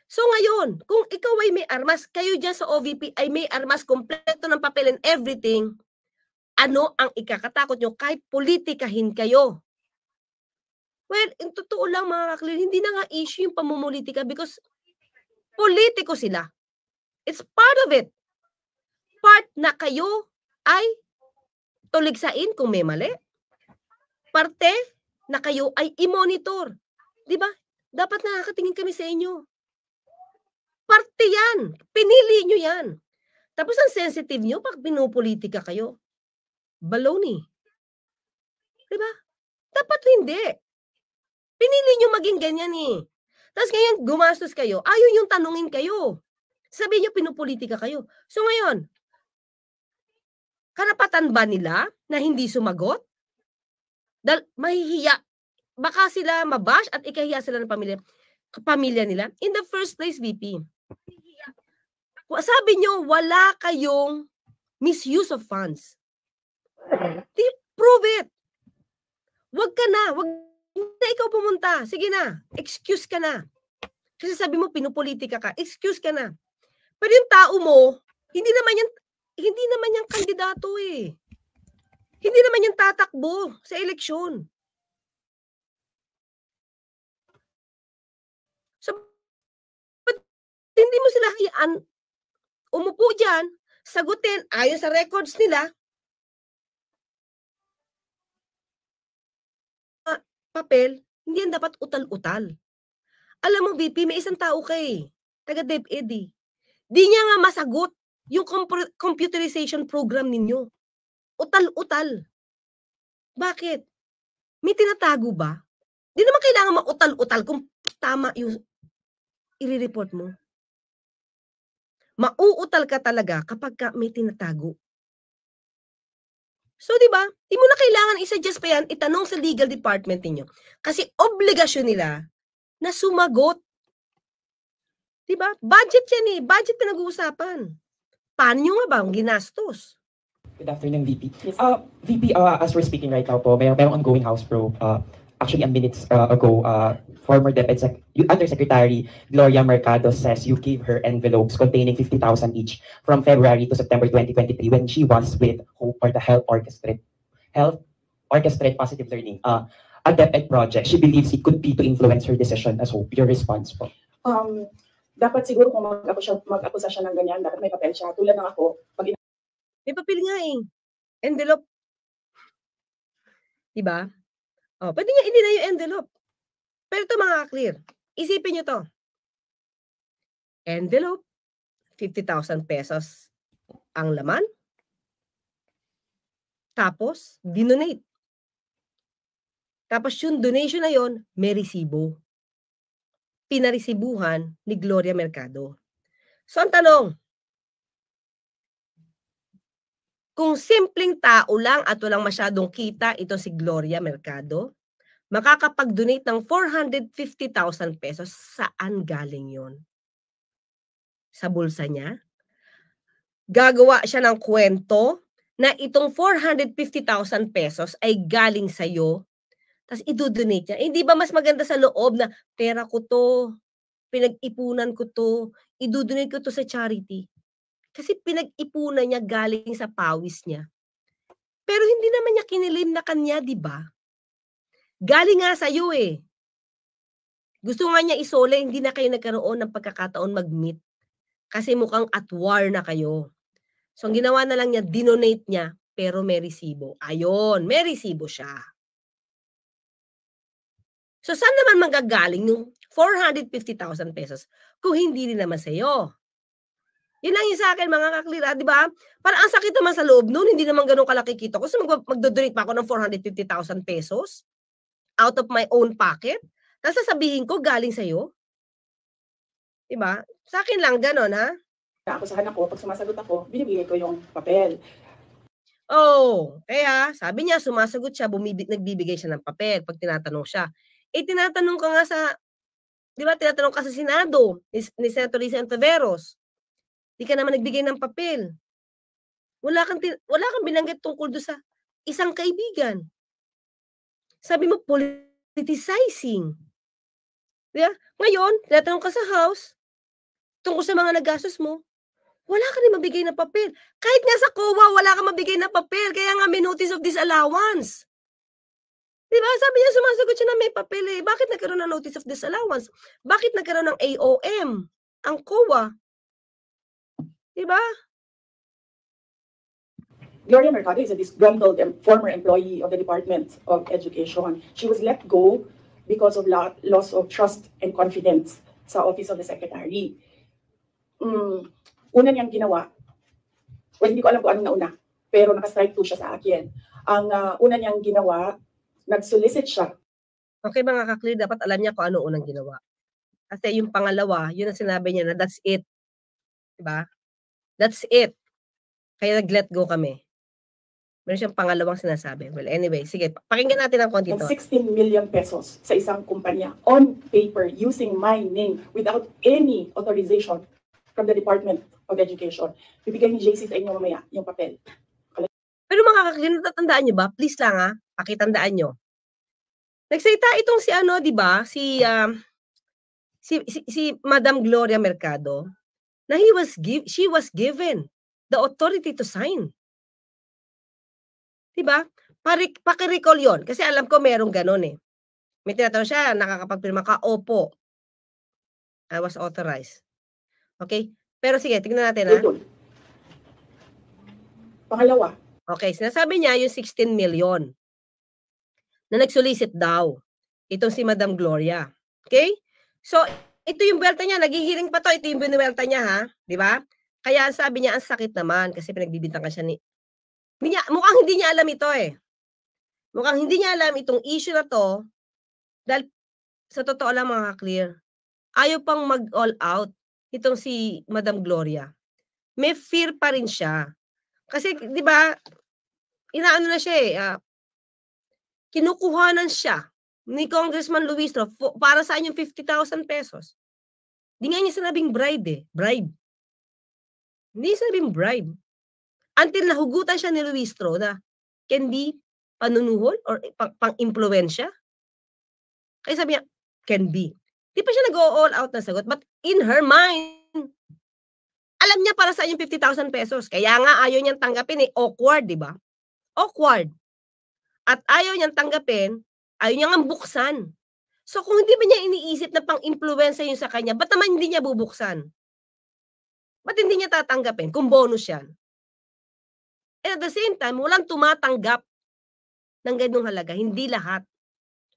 S3: So ngayon, kung ikaw ay may armas, kayo dyan sa OVP ay may armas, kompleto ng papel and everything, ano ang ikakatakot nyo kahit politikahin kayo? Well, in totoo lang mga kaklir, hindi na nga issue yung pamumulitika because politiko sila. It's part of it. Part na kayo ay tuligsain kung may mali. Parte na kayo ay i-monitor. Diba? Dapat nakakatingin kami sa inyo. Parte yan. Pinili nyo yan. Tapos ang sensitive nyo pag pinupolitika kayo. Baloney. Diba? Dapat hindi. Pinili nyo maging ganyan Tapos ngayon, gumastos kayo. Ayaw yung tanungin kayo. Sabi nyo, pinupolitika kayo. So ngayon, karapatan ba nila na hindi sumagot? Dahil mahihiya. Baka sila mabash at ikahiya sila ng pamilya nila. In the first place, VP, sabi nyo, wala kayong misuse of funds. Prove it. Wag ka na. Wag na ikaw pumunta. Sige na. Excuse ka na. Kasi sabi mo, pinupolitika ka. Excuse ka na. Pero yung tao mo, hindi naman yan kandidato Hindi naman yan tatakbo sa eleksyon. So, hindi mo sila hayaan umupo dyan, sagutin, ayon sa records nila, papel, hindi yan dapat utal-utal. Alam mo, VP, may isang tao taga DepEd Di niya nga masagot yung computerization program ninyo. Utal-utal. Bakit? May tinatago ba? Di naman kailangan mautal-utal kung tama yung i-report mo. Mauutal ka talaga kapag may tinatago. So, di ba? Di mo na kailangan i-suggest pa yan, itanong sa legal department ninyo. Kasi obligasyon nila na sumagot. Di ba? Budget yan Budget pinag-uusapan. Paano nyo nga ba ang ginastos?
S6: Good afternoon, VP.
S4: Yes.
S6: VP, as we're speaking right now po, mayroong ongoing House probe. Actually, minutes ago, former DepEd Undersecretary Gloria Mercado says you gave her envelopes containing 50,000 each from February to September 2023 when she was with HOPE or the Health Orchestrate Positive Learning, a DepEd project. She believes it could be to influence her decision as HOPE. Your response po?
S4: Dapat siguro kung mag-akusa siya ng ganyan, dapat may papel siya. Tulad ng ako,
S3: may papel nga envelope. Diba? Pwede niya i-deny yung envelope. Pero ito mga clear. Isipin nyo to. Envelope, 50,000 pesos ang laman. Tapos, dinonate. Tapos yung donation na yon may resibo. Pinaresibuhan ni Gloria Mercado. So, ang tanong, kung simpleng tao lang at walang masyadong kita ito si Gloria Mercado, makakapag-donate ng 450,000 pesos, saan galing yon? Sa bulsa niya? Gagawa siya ng kwento na itong 450,000 pesos ay galing sa'yo, tapos idodonate niya. Hindi ba mas maganda sa loob na pera ko to, pinag-ipunan ko to, idodonate ko to sa charity? Kasi pinag-ipunan niya galing sa pawis niya. Pero hindi naman niya kinilim na kanya, di ba? Galing nga sa'yo eh. Gusto nga niya isole, hindi na kayo nagkaroon ng pagkakataon mag-meet. Kasi mukhang at war na kayo. So, ang ginawa na lang niya, dinonate niya, pero may resibo. Ayon, may resibo siya. So, saan naman magagaling yung 450,000 pesos kung hindi rin naman sa'yo? Yun lang yung sa akin, mga kaklira, di ba? Parang ang sakit naman sa loob nun, hindi naman ganun kalaki kita ko. So, magdodonate pa ako ng 450,000 pesos out of my own pocket. Tapos sasabihin ko, galing sa'yo. Di ba? Sa akin lang, ganun, ha?
S4: Naakusahan ako, pag sumasagot ako, binibigay ko yung papel.
S3: Oh, kaya sabi niya, sumasagot siya, nagbibigay siya ng papel pag tinatanong siya. Eh, tinatanong ka nga sa, di ba, tinatanong ka sa Senado, ni Senator Risa Ontiveros. Di ka naman nagbigay ng papel. Wala kang binanggit tungkol doon sa isang kaibigan. Sabi mo, politicizing. Diba? Ngayon, tinatanong ka sa House, tungkol sa mga nagastos mo, wala ka rin mabigay na papel. Kahit nga sa COA, wala ka mabigay na papel. Kaya nga may notice of disallowance. Diba? Sabi niya, sumasagot siya na may papel eh. Bakit nagkaroon ng notice of disallowance? Bakit nagkaroon ng AOM? Ang COA. Diba?
S4: Gloria Mercado is a disgruntled former employee of the Department of Education. She was let go because of loss of trust and confidence sa Office of the Secretary. Una niyang ginawa, well, hindi ko alam kung anong nauna, pero naka-strike 2 siya sa akin. Ang una niyang ginawa, nag-solicit siya.
S3: Okay, mga kaklir, dapat alam niya kung ano unang ginawa. Kasi yung pangalawa, yun ang sinabi niya na that's it. Diba? That's it. Kaya nag-let go kami. Meron siyang pangalawang sinasabi. Well, anyway, sige, pakinggan natin ang konti to.
S4: 16 million pesos sa isang kumpanya on paper using my name without any authorization from the Department of Education. Bibigay ni JC sa inyo mamaya yung papel.
S3: Pero mga kaklir, natatandaan nyo ba? Please lang ha, pakitandaan nyo. Nagsalita itong si ano, di ba? Si Madam Gloria Mercado na she was given the authority to sign. Diba? Paki-recall yon kasi alam ko merong ganon eh. May tinatanong siya, nakakapagpirma ka? Opo. I was authorized. Okay? Pero sige, tingnan natin ha.
S4: Pangalawa.
S3: Okay, sinasabi niya yung 16 million na nag-solicit daw. Itong si Madam Gloria. Okay? So, ito yung belta niya. Naghihiring pa to. Ito yung binuwelta niya ha. Diba? Kaya sabi niya, ang sakit naman kasi pinagbibintang ka siya ni... Mukhang hindi niya alam ito eh. Mukhang hindi niya alam itong issue na to dahil sa totoo lang mga clear, ayaw pang mag-all out itong si Madam Gloria. May fear pa rin siya. Kasi, di ba, inaano na siya eh, kinukuhanan siya ni Congressman Luistro para sa yung 50,000 pesos. Di nga niya sinabing bribe eh. Bribe. Hindi sinabing bribe. Until nahugutan siya ni Luistro na can be panunuhol or pang-impluensya. Kaya sabi niya, can be. Di pa siya nag-all out na sagot. But in her mind, alam niya para sa yung 50,000 pesos. Kaya nga ayaw niyang tanggapin eh. Awkward, di ba? Awkward. At ayaw niyang tanggapin, ayaw niyang buksan. So kung hindi ba niya iniisip na pang-impluensya yun sa kanya, ba't naman hindi niya bubuksan? Ba't hindi niya tatanggapin kung bonus yan? And at the same time, walang tumatanggap ng ganung halaga. Hindi lahat.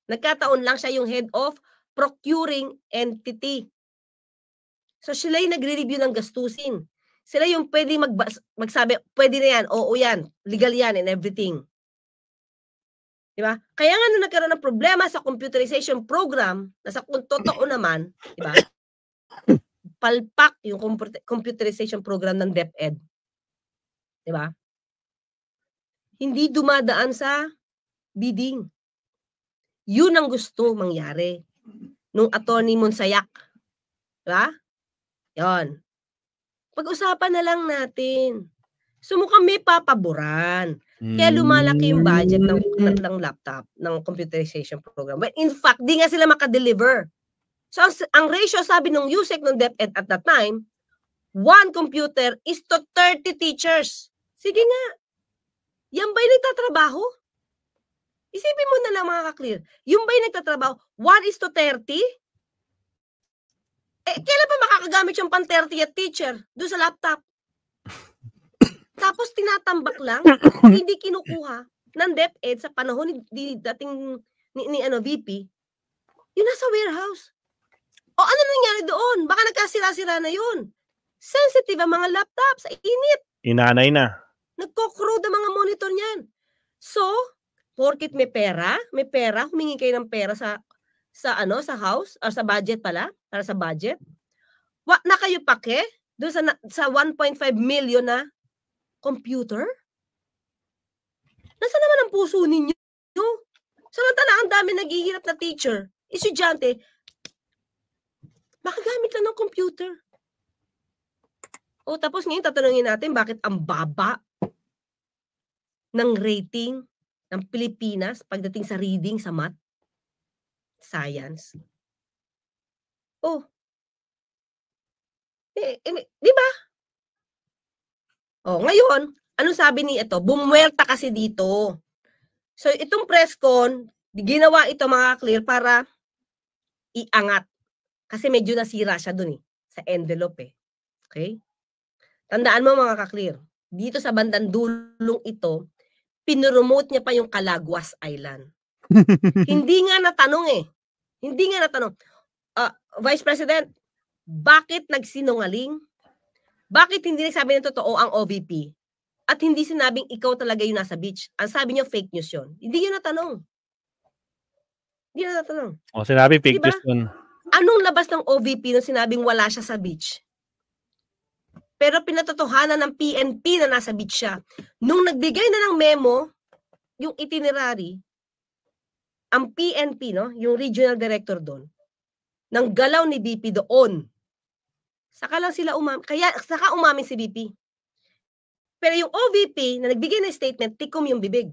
S3: Nagkataon lang siya yung head of procuring entity. So sila yung nagre-review ng gastusin. Sila yung pwede magsabi, pwede na yan, oo yan, legal yan and everything. Diba? Kaya nga nung nagkaroon ng problema sa computerization program, na sa kung totoo naman, diba? Palpak yung computerization program ng DepEd. Diba? Hindi dumadaan sa bidding. Yun ang gusto mangyari nung Attorney Monsayak. Diba? Yon. Pag-usapan na lang natin. So mukhang may papaboran. Kaya lumalaki yung budget ng laptop, ng computerization program. But in fact, di nga sila makadeliver. So ang ratio, sabi ng USEC ng DepEd at that time, 1 computer is to 30 teachers. Sige nga. Yan ba'y nagtatrabaho? Isipin mo na lang mga ka-clear. Yung ba'y nagtatrabaho, 1 is to 30? Kailan pa makakagamit yung pan-30 at teacher doon sa laptop? Tapos tinatambak lang, hindi kinukuha ng DepEd sa panahon ni dating ni VP, yun nasa warehouse. O ano nangyari doon? Baka nagkasira-sira na yun. Sensitive ang mga laptop sa init.
S1: Inanay na.
S3: Nagko-corrode ang mga monitor niyan. So, porkit may pera, humingi kayo ng pera sa house, or sa budget pala, para sa budget. Na kayo pake doon sa 1.5 million na computer? Nasaan naman ang puso ninyo? Samantala, ang dami naghihirap na teacher, estudyante, makagamit lang ng computer. O tapos ngayon, tatanungin natin bakit ang baba ng rating ng Pilipinas pagdating sa reading, sa math, science. Di ba? Ngayon, anong sabi ni ito? Bumuelta kasi dito. So, itong press con, ginawa ito mga clear para iangat. Kasi medyo nasira siya dun sa envelope Okay? Tandaan mo mga ka-clear, dito sa bandang dulong ito, pinromote niya pa yung Calaguas Island. Hindi nga natanong Vice President, bakit nagsinungaling? Bakit hindi nagsabi ng totoo ang OVP? At hindi sinabing ikaw talaga yung nasa beach. Ang sabi niyo fake news yun. Hindi yun natanong.
S1: Sinabi fake
S3: diba?
S1: news yun.
S3: Anong labas ng OVP nung sinabing wala siya sa beach? Pero pinatotohanan ng PNP na nasa beach siya. Nung nagbigay na ng memo, yung itinerary, ang PNP, yung regional director doon, ng galaw ni BP doon, saka lang sila saka umamin si BP. Pero yung OVP na nagbigay ng statement, tikom yung bibig.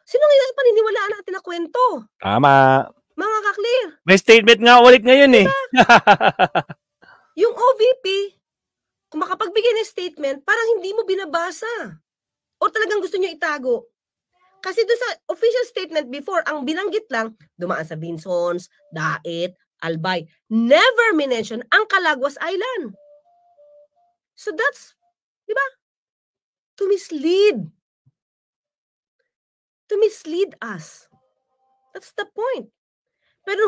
S3: Sino ngayon paniniwalaan natin na kwento?
S1: Tama.
S3: Mga ka-clear.
S1: May statement nga ulit ngayon diba?
S3: Yung OVP, kung makapagbigay ng statement, parang hindi mo binabasa. O talagang gusto nyo itago. Kasi doon sa official statement before, ang binanggit lang, dumaan sa Binsons, Dait, Albay. Never mention ang Calaguas Island. So that's, di ba? To mislead. To mislead us. That's the point. Pero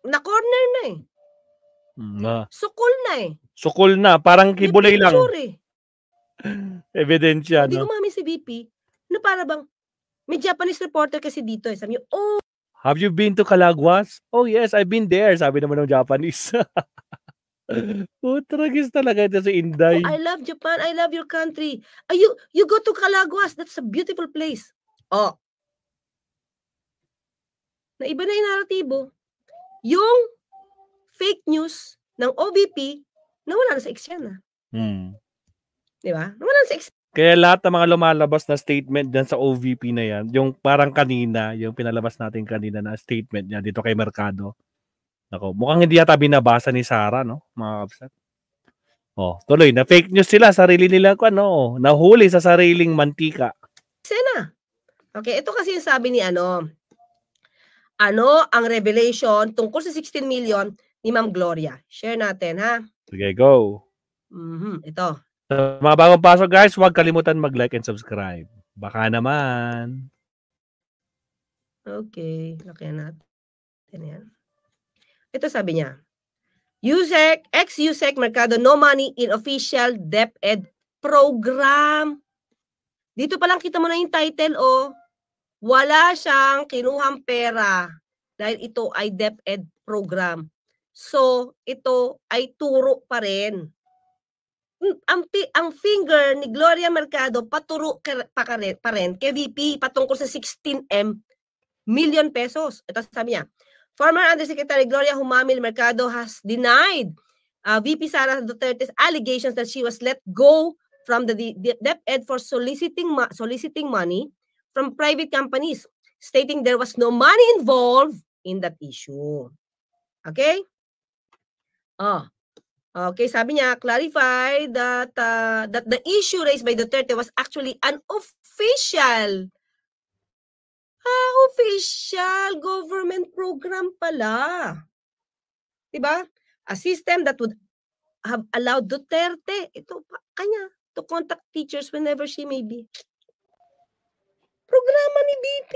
S3: na corner na Sukol na
S1: Sukol na, parang kibulay lang. Ebidensya,
S3: Hindi umamin si BP na para bang may Japanese reporter kasi dito. Sabi niyo,
S1: have you been to Calaguas? Oh yes, I've been there. Sabi naman ng Japanese. Tragis talaga ito si Inday.
S3: I love Japan. I love your country. You go to Calaguas. That's a beautiful place. Na iba na yung naratibo. Yung fake news ng OVP nawala na sa eksena. Di ba? Nawala na sa eksena.
S1: Kaya lahat ng mga lumalabas na statement dyan sa OVP na yan, yung parang kanina, yung pinalabas natin kanina na statement niya dito kay Mercado. Mukhang hindi yata binabasa ni Sara, mga kapsat. Tuloy, na fake news sila, sarili nila nahuli sa sariling mantika.
S3: Sena. Okay, ito kasi yung sabi ni ang revelation tungkol sa 16 million ni Ma'am Gloria. Share natin, ha?
S1: Sige, go.
S3: Ito.
S1: Sa mga bagong pasok, guys, huwag kalimutan mag-like and subscribe. Baka naman.
S3: Okay, lakyan natin yan. Ito sabi niya, ex-USEC Mercado, no money in official DepEd program. Dito pa lang kita mo na yung title, oh. Wala siyang kinuhang pera dahil ito ay DepEd program. So, ito ay turo pa rin. Ang finger ni Gloria Mercado paturo pa rin kay VP patungkol sa 16M million pesos. Ito sabi niya, former Undersecretary Gloria Humamil Mercado has denied VP Sara Duterte's allegations that she was let go from the DepEd for soliciting money from private companies, stating there was no money involved in that issue. Okay? Okay, sabi niya, clarify that that the issue raised by Duterte was actually an official government program pala. Diba? A system that would have allowed Duterte, ito kanya, to contact teachers whenever she may be. Programa ni BP.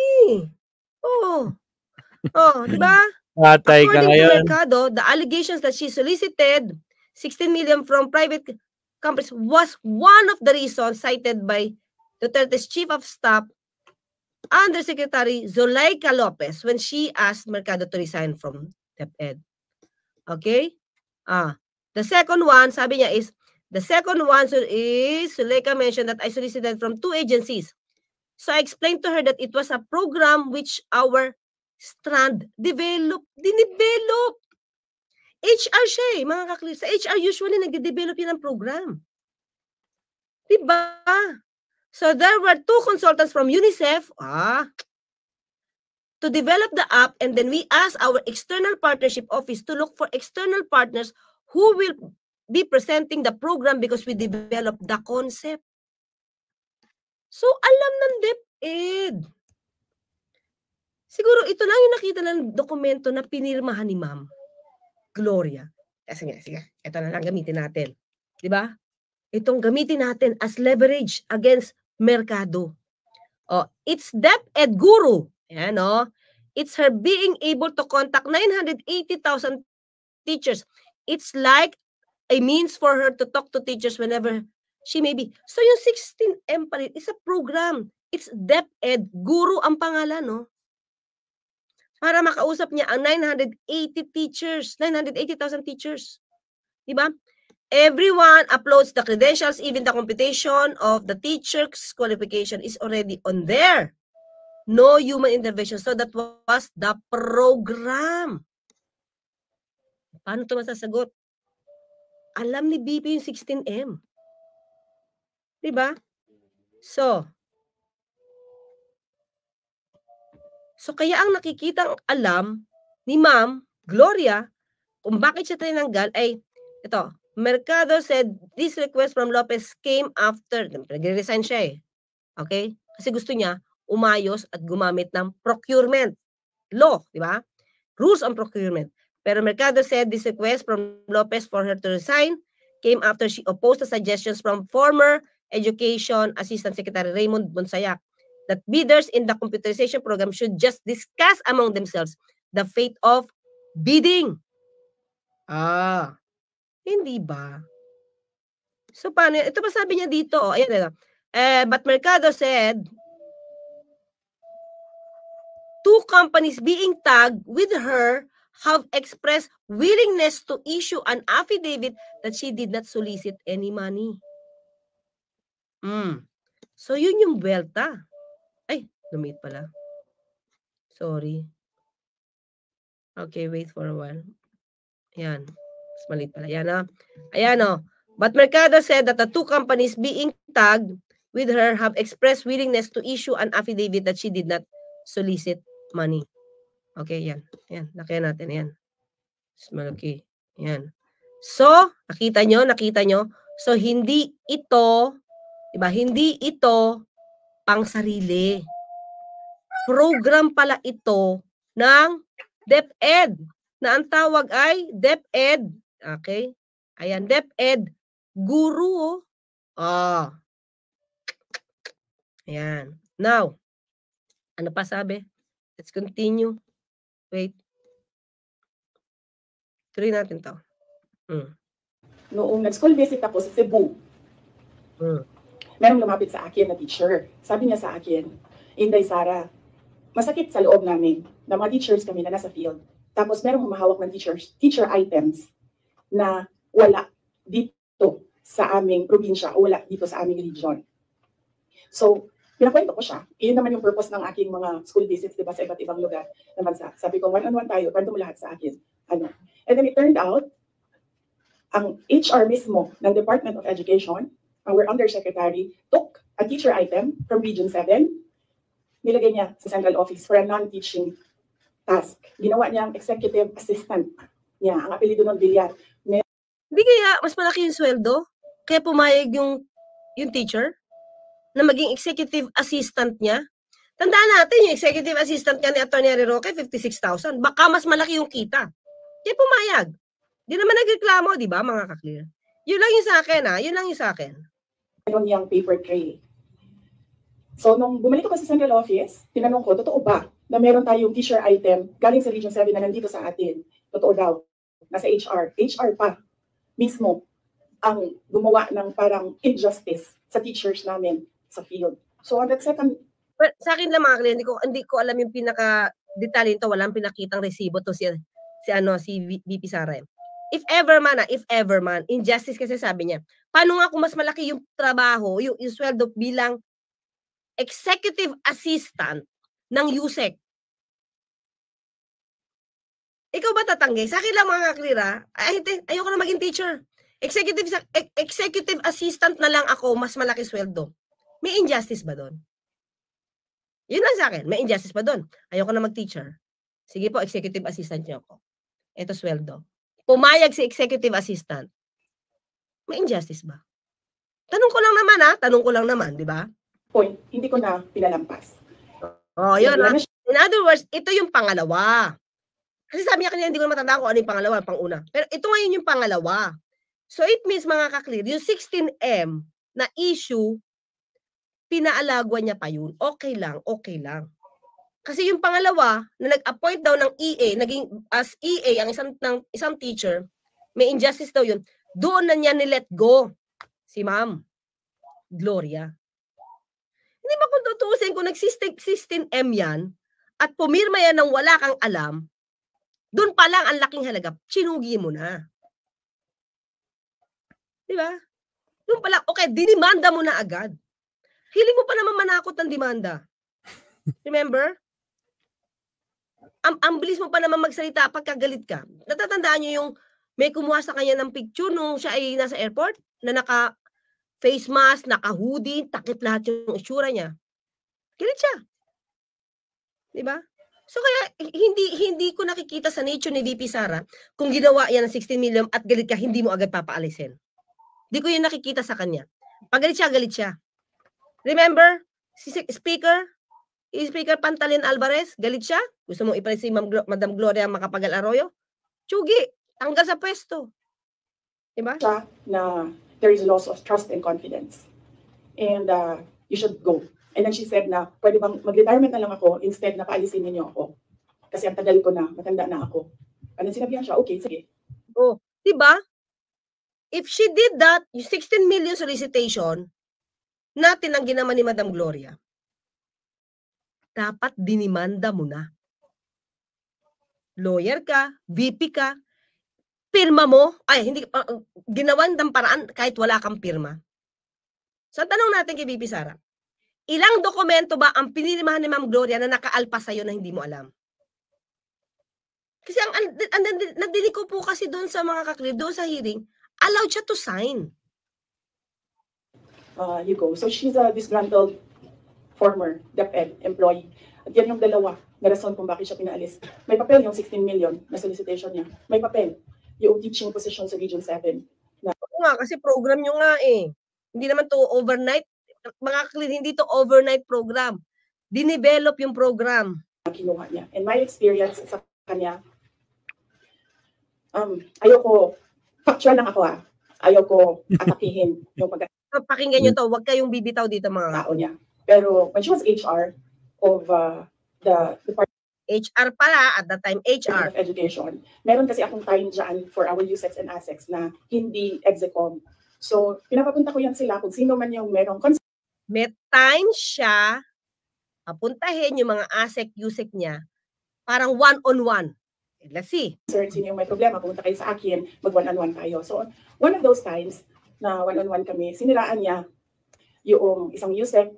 S3: Diba?
S1: Patay ka
S3: According to
S1: ngayon.
S3: Mercado, the allegations that she solicited 16 million from private companies was one of the reasons cited by Duterte's Chief of Staff, Undersecretary Zulaika Lopez, when she asked Mercado to resign from DepEd. Okay? The second one, sabi niya is, the second one is, Zulaika mentioned that I solicited from 2 agencies. So I explained to her that it was a program which our strand dinevelop. HR siya eh, mga kaklir. Sa HR usually nagde-develop yan ng program. Diba? So there were 2 consultants from UNICEF to develop the app, and then we asked our external partnership office to look for external partners who will be presenting the program because we developed the concept. So alam ng DepEd. Siguro ito lang yung nakita ng dokumento na pinirmahan ni Ma'am Gloria. Sige, ito na lang gamitin natin. Diba? Itong gamitin natin as leverage against Mercado. It's DepEd Guru. Ayan, it's her being able to contact 980,000 teachers. It's like a means for her to talk to teachers whenever she may be. So yung 16M pa rin is a program. It's DepEd Guru ang pangalan, no? Para makausap niya ang 980,000 teachers. Diba? Everyone uploads the credentials, even the computation of the teacher's qualification is already on there. No human intervention. So that was the program. Paano ito masasagot? Alam ni BP yung 16M. Diba? So kaya ang nakikitang alam ni Ma'am Gloria kung bakit siya tinanggal ay ito. Mercado said this request from Lopez came after, nag-resign siya eh. Okay? Kasi gusto niya umayos at gumamit ng procurement law, di ba? Rules on procurement. Pero Mercado said this request from Lopez for her to resign came after she opposed the suggestions from former Education Assistant Secretary Raymond Bonsayak that bidders in the computerization program should just discuss among themselves the fate of bidding. Hindi ba? So, paano? Ito pa sabi niya dito. Ayan, but Mercado said, 2 companies being tagged with her have expressed willingness to issue an affidavit that she did not solicit any money. So, yun yung welta. Ay, lumit pala. Sorry. Okay, wait for a while. Ayan. Mas maliit pala. Ayan, But Mercado said that the 2 companies being tagged with her have expressed willingness to issue an affidavit that she did not solicit money. Okay, yan. Ayan, lakihan natin. Ayan. Mas malaki. Ayan. So, nakita nyo? So, hindi ito, diba? Hindi ito pang sarili. Program pala ito ng DepEd na ang tawag ay DepEd. Okay? Ayan, DepEd Guru. Ayan. Now, ano pa sabi? Let's continue. Wait. Tuloy natin to.
S4: Noong nag-school visit ako sa Cebu, merong lumapit sa akin na teacher. Sabi niya sa akin, Inday Sara, masakit sa loob namin na mga teachers kami na nasa field. Tapos merong humahawak ng teacher items na wala dito sa aming probinsya o wala dito sa aming region. So, pinakwento ko siya. Iyon naman yung purpose ng aking mga school visits, diba, sa iba't ibang lugar na bansa. Sabi ko, one-on-one tayo, kwento mo lahat sa akin. Ano? And then it turned out, ang HR mismo ng Department of Education, our undersecretary, took a teacher item from Region 7, nilagay niya sa central office for a non-teaching task. Ginawa niyang executive assistant niya. Ang apelido ng Villar.
S3: Hindi kaya mas malaki yung sweldo? Kaya pumayag yung teacher na maging executive assistant niya? Tandaan natin, yung executive assistant niya ni Atty. Roque, 56,000. Baka mas malaki yung kita. Kaya pumayag. Di naman nagreklamo, di ba, mga ka-clear? Yun lang yung sa akin, ha? Yun lang yung sa akin.
S4: Meron niyang paper trail. So, nung bumalik ako sa central office, tinanong ko, totoo ba na meron tayong teacher item galing sa Region 7 na nandito sa atin? Totoo daw. Nasa HR. HR pa mismo ang gumawa ng parang injustice sa teachers namin sa field. So, on that second...
S3: But, sa akin lang, mga ka-clear, hindi ko alam yung pinaka-detalye nito. Walang pinakitang resibo to si VP Sara. If ever man, injustice kasi sabi niya, paano nga kung mas malaki yung trabaho, yung sweldo bilang executive assistant ng USEC? Ikaw ba tatanggi? Sa akin lang, mga kaklira, ayoko na maging teacher. Executive assistant na lang ako, mas malaki sweldo. May injustice ba doon? Yun lang sa akin, may injustice ba doon? Ayoko na mag-teacher. Sige po, executive assistant niyo ako. Ito sweldo. Pumayag si executive assistant. May injustice ba? Tanong ko lang naman, di ba?
S4: Point, hindi ko na pinalampas.
S3: Oh, yun. In other words, ito yung pangalawa. Kasi sabi niya kanina, hindi ko na matandaan kung ano yung pangalawa, pang-una. Pero ito ngayon yung pangalawa. So it means, mga ka-clear, yung 16M na issue, pinaalagwa niya pa yun. Okay lang. Kasi yung pangalawa, na nag-appoint daw ng EA, naging as EA, ang isang teacher, may injustice daw yun, doon na niya ni-let go si Ma'am Gloria. Hindi ba kung tutusin, kung nag-16M yan, at pumirma yan ng wala kang alam, doon pa lang ang laking halaga, sinugi mo na. Di ba? Doon pa lang, okay, dinimanda mo na agad. Hiling mo pa naman manakot ng demanda. Remember? Ang bilis mo pa naman magsalita pagka galit ka. Natatandaan niyo yung may kumuha sa kanya ng picture nung siya ay nasa airport na naka face mask, naka hoodie, takip lahat yung itsura niya. Galit siya. Di ba? So kaya hindi ko nakikita sa nature ni VP Sara kung ginawa yan ng 16 million at galit ka, hindi mo agad papaalisin. Hindi ko yun nakikita sa kanya. Pag galit siya. Remember, si Speaker Pantalin Alvarez, galit siya. Gusto mong ipalit si Madam Gloria Macapagal Arroyo? Tsugi, tanggal sa pwesto. Diba?
S4: Na there is loss of trust and confidence. And you should go. And then she said na, pwede bang mag-retirement na lang ako instead na paalisin niyo ako. Kasi ang tagal ko na, matanda na ako. And then sinabihan siya, okay, sige.
S3: Oh, diba? If she did that, yung 16 million solicitation, na tinanggi naman ni Madam Gloria, dapat dinimanda mo na. Lawyer ka, VP ka, pirma mo, ginawan ng paraan kahit wala kang pirma. So, tanong natin kay VP Sara, ilang dokumento ba ang pinirmahan ni Ma'am Gloria na nakaalpa sa'yo na hindi mo alam? Kasi nadinig ko po kasi doon sa mga kaklib, doon sa hearing, allowed siya to sign.
S4: You go. So she's a disgruntled former DepEd employee. At yan yung dalawa na rason kung bakit siya pinaalis. May papel yung 16 million na solicitation niya. May papel yung teaching position sa Region 7.
S3: Oo nga, kasi program nyo nga eh. Hindi naman to overnight. Mga clear, hindi to overnight program. Dinevelop yung program.
S4: Kinuha niya. And my experience sa kanya, ayoko, factual lang ako ayoko atakihin yung
S3: pakinggan nyo to, huwag kayong bibitaw dito mga
S4: tao niya. Pero when she was HR of the department,
S3: HR pala, at that time, HR.
S4: of Education. Meron kasi akong time dyan for our USECs and ASECs na hindi execom. So, pinapapunta ko yan sila kung sino man yung merong
S3: May time siya, papuntahin yung mga ASEC, USEC niya, parang one-on-one. Let's see.
S4: sino yung may problema, pumunta kayo sa akin, mag-one-on-one tayo. So, one of those times na one-on-one kami, siniraan niya yung isang USEC,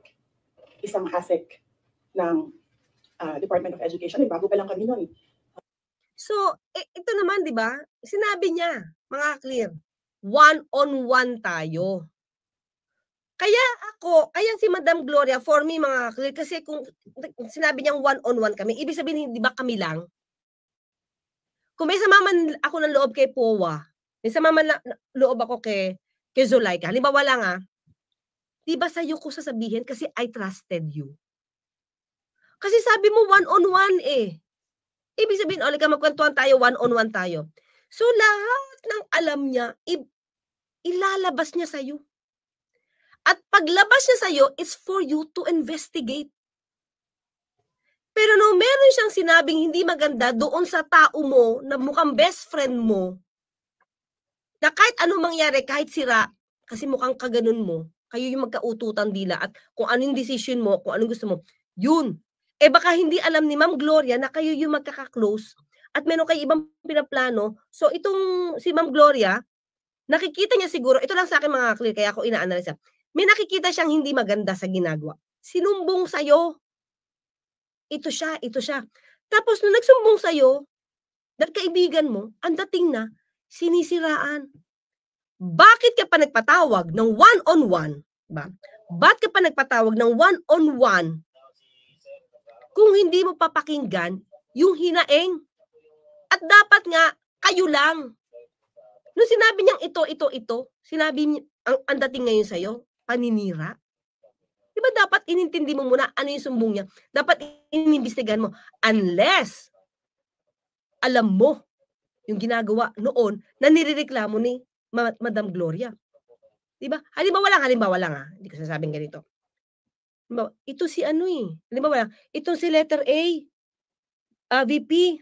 S4: isang ASEC ng Department of Education. Bago pa lang kami nun.
S3: So, ito naman, di ba? Sinabi niya, mga clear, one-on-one tayo. Kaya si Madam Gloria, for me, mga clear, kasi kung sinabi niyang one-on-one kami, ibig sabihin, di ba kami lang? Kung may samaman ako ng loob kay POA, may samaman loob ako kay Zulaika, halimbawa lang di ba sa'yo ko sasabihin kasi I trusted you. Kasi sabi mo one-on-one Ibig sabihin, ka magkwentuhan tayo, one-on-one tayo. So lahat ng alam niya, ilalabas niya sa'yo. At paglabas niya sa'yo, it's for you to investigate. Pero no, meron siyang sinabing hindi maganda doon sa tao mo, na mukhang best friend mo, na kahit ano mangyari, kahit sira, kasi mukhang kaganon mo, kayo yung magkaututan dila, at kung anong decision mo, kung anong gusto mo, yun. Baka hindi alam ni Ma'am Gloria na kayo yung magkaka-close at meron kayo ibang pinaplano. So itong si Ma'am Gloria, nakikita niya siguro, ito lang sa akin mga clear, kaya ako ina-analyze. May nakikita siyang hindi maganda sa ginagawa. Sinumbong sa'yo. Ito siya. Tapos nung nagsumbong sa'yo, dahil kaibigan mo, ang dating na, sinisiraan. Bakit ka pa nagpatawag ng one-on-one? Diba? Bakit ka pa nagpatawag ng one-on-one kung hindi mo papakinggan yung hinaing? At dapat nga, kayo lang. Nung sinabi niyang ito, sinabi niya, ang dating ngayon sa'yo, paninira. Diba dapat inintindi mo muna ano yung sumbong niya? Dapat inimbestigahan mo. Unless, alam mo yung ginagawa noon na nirereklamo ni Madam Gloria. Diba? Halimbawa lang hindi ko sasabing ganito. Ito si halimbawa lang, itong si letter A, VP,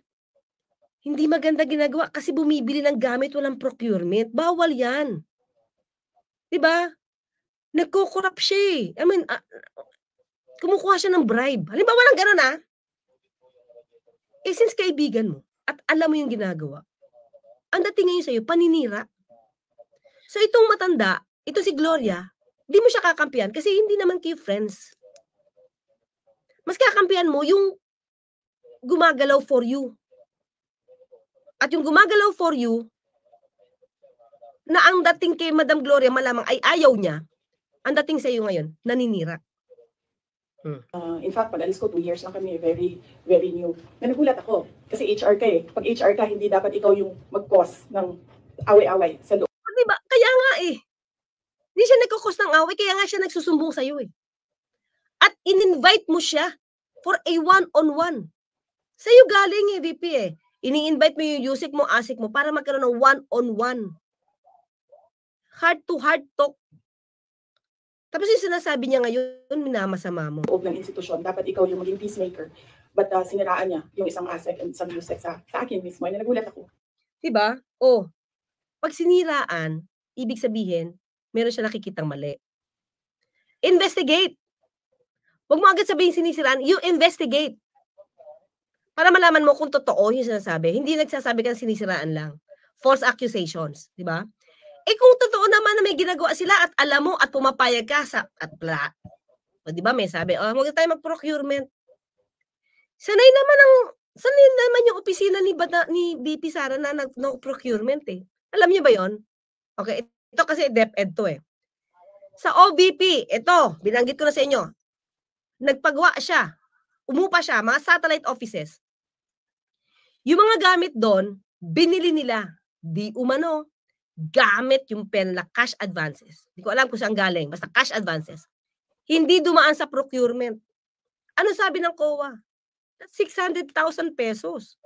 S3: hindi maganda ginagawa kasi bumibili ng gamit, walang procurement. Bawal yan. Diba? Nagko-corrupt siya kumukuha siya ng bribe. Halimbawa lang gano'n since kaibigan mo at alam mo yung ginagawa, ang dating ngayon sa'yo, paninira. So itong matanda, ito si Gloria, di mo siya kakampihan kasi hindi naman kayo friends. Mas kakampihan mo yung gumagalaw for you. At yung gumagalaw for you, na ang dating kay Madam Gloria malamang ay ayaw niya, ang dating sa iyo ngayon, naninira.
S4: In fact, pag-alis ko, 2 years lang kami, very, very new. Nagulat ako, kasi HR ka Pag HR ka, hindi dapat ikaw yung mag-cause ng away-away sa loob.
S3: Diba? Kaya nga Hindi siya nagkukos ng away, kaya nga siya nagsusumbong sa'yo At in-invite mo siya for a one-on-one. Sa'yo galing VP Ini-invite mo yung USEC mo, ASEC mo, para magkaroon ng one-on-one. Heart-to-heart talk. Tapos yung sinasabi niya ngayon, minamasama mo.
S4: Loob ng institusyon, dapat ikaw yung maging peacemaker. But siniraan niya yung isang ASEC and isang USEC sa akin mismo. Ay, nagulat ako.
S3: Diba? Pag siniraan, ibig sabihin, meron siya nakikitang mali. Investigate. Huwag mo agad sabihin sinisiraan, you investigate. Para malaman mo kung totoo yung sinasabi. Hindi nagsasabi ka sinisiraan lang. False accusations. Diba? Kung totoo naman na may ginagawa sila at alam mo at pumapayag ka di ba may sabi, huwag tayo mag-procurement. Sanay naman yung opisina ni VP Sara na nag-procurement Alam niyo ba yon? Okay, ito kasi DepEd to Sa OVP, ito, binanggit ko na sa inyo, nagpagawa siya, umupa siya, mga satellite offices. Yung mga gamit doon, binili nila, di umano, gamit yung PENLAC cash advances. Hindi ko alam kung saan galing. Basta cash advances. Hindi dumaan sa procurement. Ano sabi ng COA? That's 600,000 pesos.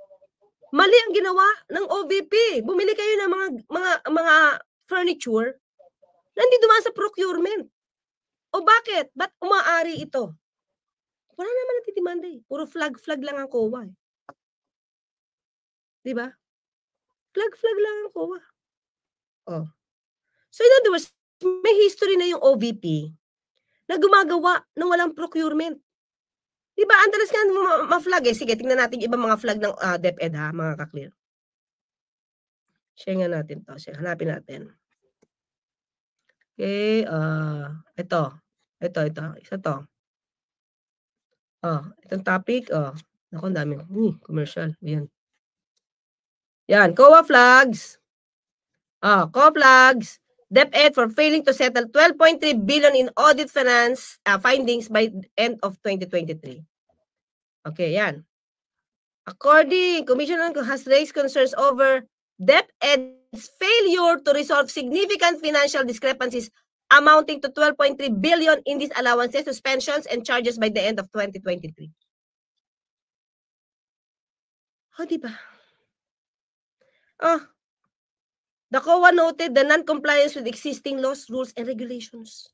S3: Mali ang ginawa ng OVP. Bumili kayo ng mga furniture na hindi dumaan sa procurement. O bakit? Ba't umaari ito? Wala naman natitimanda Puro flag lang ang COA Di ba? Flag lang ang COA. Oh. So in other words, may history na yung OVP na gumagawa ng walang procurement. Di ba? Andalas nga ma-flag eh. Sige, tingnan natin yung ibang mga flag ng DepEd ha, mga ka-clear. Share nga natin to. Hanapin natin. Okay, ito. Isa to. Itong topic, naku, ang daming commercial. Yan, COA flags. COA flags. DepEd for failing to settle 12.3 billion in audit finance findings by end of 2023. Okay, yan. According, Commissioner has raised concerns over DepEd's failure to resolve significant financial discrepancies amounting to 12.3 billion in these allowances, suspensions, and charges by the end of 2023. Diba? The COA noted the non-compliance with existing laws, rules, and regulations.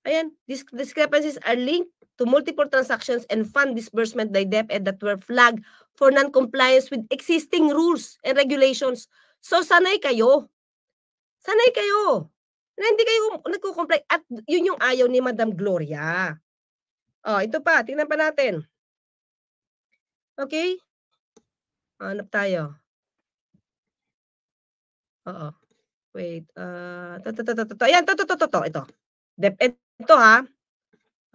S3: Ayan, these discrepancies are linked to multiple transactions and fund disbursement by DepEd that were flagged for non-compliance with existing rules and regulations. So, sanay kayo. Sanay kayo. Na hindi kayo nagko-comply. At yun yung ayaw ni Madam Gloria. Ito pa. Tingnan pa natin. Okay? Hanap tayo. Wait. Ayan, ito. DepEd ito ha.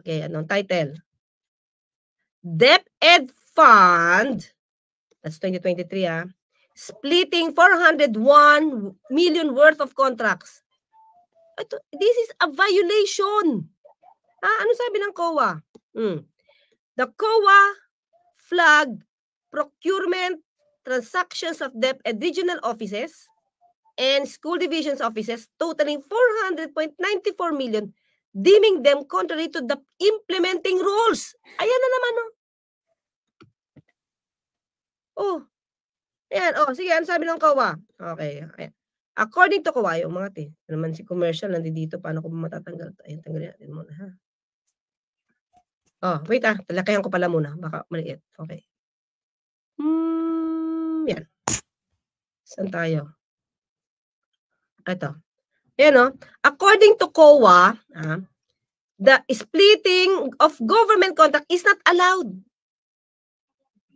S3: Okay, anong title? DepEd Fund. That's 2023 ha. Splitting 401 million worth of contracts. This is a violation. Ano sabi ng COA? The COA flag procurement transactions of DepEd regional offices and school divisions offices totaling 400.94 million, deeming them contrary to the implementing rules. Ayan na naman, Ayan, sige, ano sabi ng COA? Okay, ayan. According to COA, yung mga naman si commercial, nandito, paano ko matatanggal? Ayan, tanggalin natin muna, ha? Wait, talakayan ko pala muna, baka maliit. Okay. Yan. Saan tayo? Ito. Ayan, according to COA, the splitting of government contract is not allowed.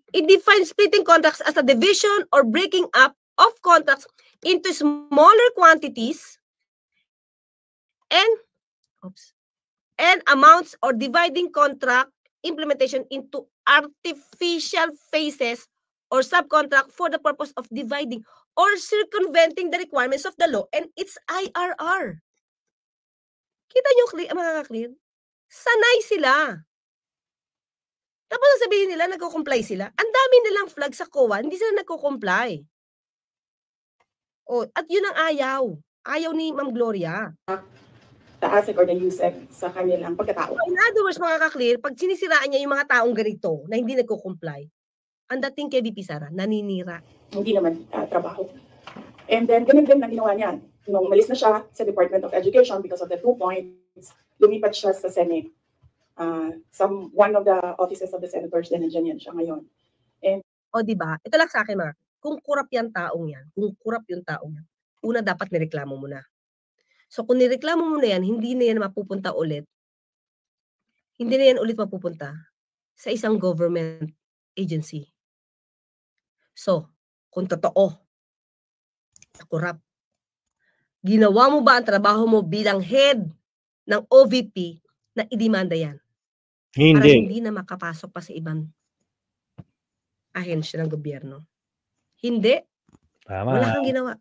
S3: It defines splitting contracts as a division or breaking up of contracts into smaller quantities and amounts, or dividing contract implementation into artificial phases or subcontract for the purpose of dividing or circumventing the requirements of the law and its IRR. Kita nyo, mga clear? Sanay sila. Tapos sabihin nila, nagko-comply sila. Ang dami nilang flag sa COA, hindi sila nagko-comply. At yun ang ayaw. Ayaw ni Ma'am Gloria.
S4: The asset or the usage sa kanilang pagkatao.
S3: In other words, mga ka-clear, pag sinisiraan niya yung mga taong ganito na hindi nagko-comply, ang dating kay VP Sara, naninira.
S4: Hindi naman trabaho. And then, ganun din ang ginawa niya. Nung umalis na siya sa Department of Education because of the 2 points, lumipat siya sa Senate. One of the offices of the senators, din nandiyan yan siya ngayon. And,
S3: diba? Ito lang sa akin, kung kurap yung taong yan, una dapat nireklamo mo na. So kung nireklamo mo na yan, hindi na yan mapupunta ulit. Hindi na yan ulit mapupunta sa isang government agency. So, kung totoo, kurap, ginawa mo ba ang trabaho mo bilang head ng OVP na idemanda yan?
S1: Hindi.
S3: Para hindi na makapasok pa sa ibang ahensya ng gobyerno. Hindi.
S1: Tama.
S3: Wala kang ginawa.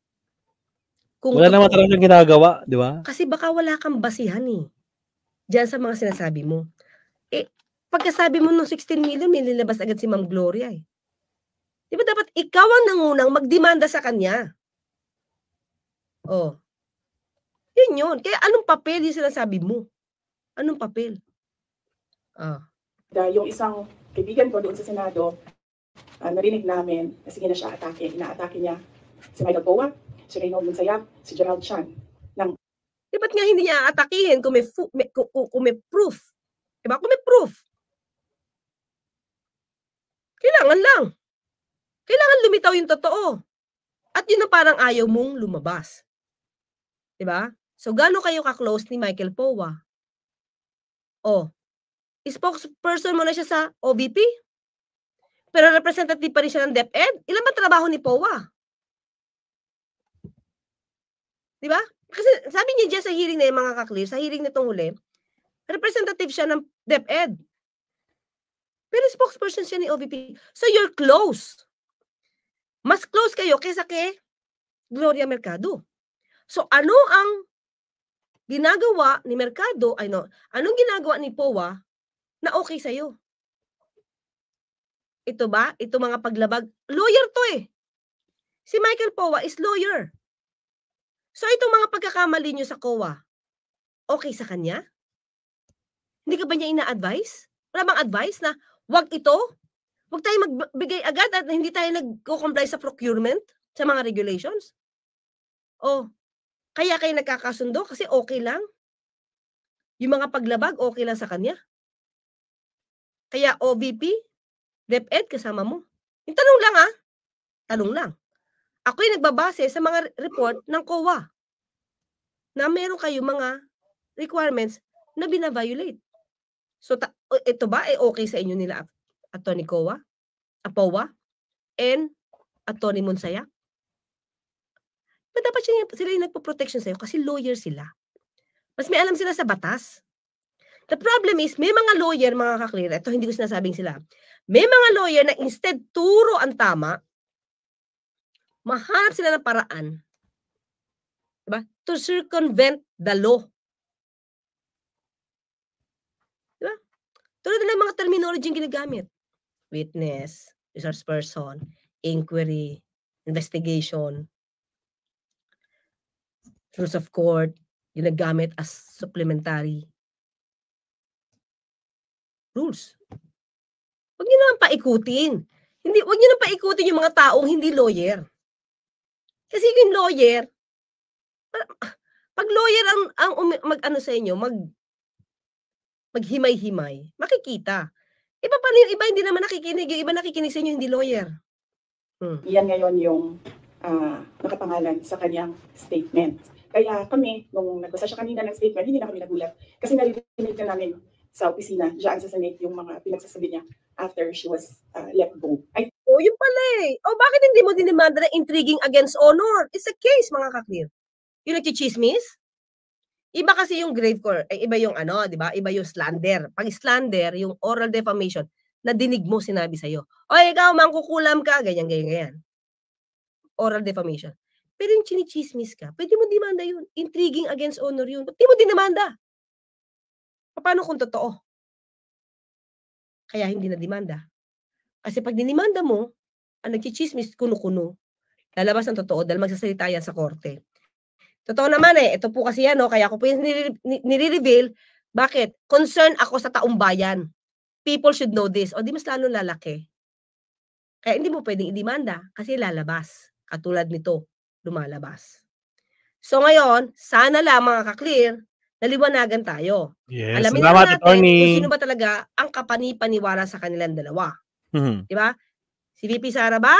S1: Wala naman talagang ginagawa, di ba?
S3: Kasi baka wala kang basihan diyan sa mga sinasabi mo. Pagkasabi mo ng 16 million, may nilabas agad si Ma'am Gloria Di ba dapat ikaw ang nangunang magdemanda sa kanya? Yun. Kaya anong papel yung sinasabi mo? Anong papel?
S4: Yung isang kaibigan ko doon sa Senado, narinig namin na sige na siya inaatake niya si Michael Poa, si Reynold Mansayap, si Gerald Chan.
S3: Di ba't nga hindi niya atakihin kung may proof? Diba? Kung may proof. Kailangan lang. Kailangan lumitaw yung totoo. At yun na parang ayaw mong lumabas. Diba? So, gaano kayo ka-close ni Michael Powa? Oh, spokesperson mo na siya sa OVP? Pero representative pa rin siya ng DepEd? Ilan ba trabaho ni Powa? Diba? Kasi sabi niya dyan sa hearing na yung mga ka-clear, sa hearing na itong huli, representative siya ng DepEd. Pero spokesperson siya ni OVP. So, you're close. Mas close kayo kaysa kay Gloria Mercado. So, ano ang ginagawa ni Mercado, anong ginagawa ni Powa na okay sa'yo? Ito ba? Ito mga paglabag. Lawyer to eh. Si Michael Powa is lawyer. So, itong mga pagkakamali nyo sa COA, okay sa kanya? Hindi ka ba niya ina-advise? Wala bang advice na wag ito? Wag tayo magbigay agad at hindi tayo nag-comply sa procurement, sa mga regulations? O, kaya kayo nagkakasundo kasi okay lang? Yung mga paglabag, okay lang sa kanya? Kaya OVP, DepEd, kasama mo. Yung tanong lang tanong lang. Ako yung nagbabase sa mga report ng COA na meron kayo mga requirements na bina-violate. So, ito ba ay okay sa inyo nila Atty. Powa and Atty. Monsayak? But dapat sila yung nagpo-protection sa'yo kasi lawyer sila. Mas may alam sila sa batas. The problem is, may mga lawyer, mga ka-clear, ito hindi ko sinasabing sila, may mga lawyer na instead turo ang tama, mahanap sila ng paraan, diba? To circumvent the law. Diba? Tulad na mga terminology yung ginagamit. Witness, resource person, inquiry, investigation, rules of court, ginagamit as supplementary rules. Huwag niyo naman paikutin. Huwag niyo naman paikutin yung mga taong hindi lawyer. Kasi yung lawyer, pag lawyer ang mag-ano sa inyo, maghimay-himay, makikita. Iba pa yung iba hindi naman nakikinig, yung iba nakikinig sa inyo hindi lawyer.
S4: Yan ngayon yung nakapangalan sa kanyang statement. Kaya kami, nung nagbasa siya kanina ng statement, hindi na kami nagulat. Kasi narinig na namin sa opisina, dyan sa Senate, yung mga pinagsasabi niya after she was let go.
S3: Yun pala eh. Bakit hindi mo dinimanda na intriguing against honor? It's a case, mga ka-clear. Yung nagchichismis? Iba kasi yung grave court, iba yung di ba? Iba yung slander. Pag slander, yung oral defamation, na dinig mo sinabi sa'yo. Ikaw, mangkukulam ka, ganyan. Oral defamation. Pero yung chinichismis ka, pwede mo demanda yun. Intriguing against honor yun. Pwede mo dinimanda. Paano kung totoo? Kaya hindi na demanda. Kasi pag dinimanda mo, ang nagchichismis, kuno-kuno, lalabas ang totoo dahil magsasalita yan sa korte. Totoo naman ito po kasi yan, kaya ako po yung nire-reveal. Bakit? Concern ako sa taong bayan. People should know this. Di mas lalo lalaki. Kaya hindi mo pwedeng i-demanda kasi lalabas. Katulad nito, lumalabas. So ngayon, sana lang mga ka-clear, naliwanagan tayo.
S1: Yes.
S3: Alamin natin kung sino ba talaga ang kapani-paniwala sa kanilang dalawa. Diba? Si VP Sara ba?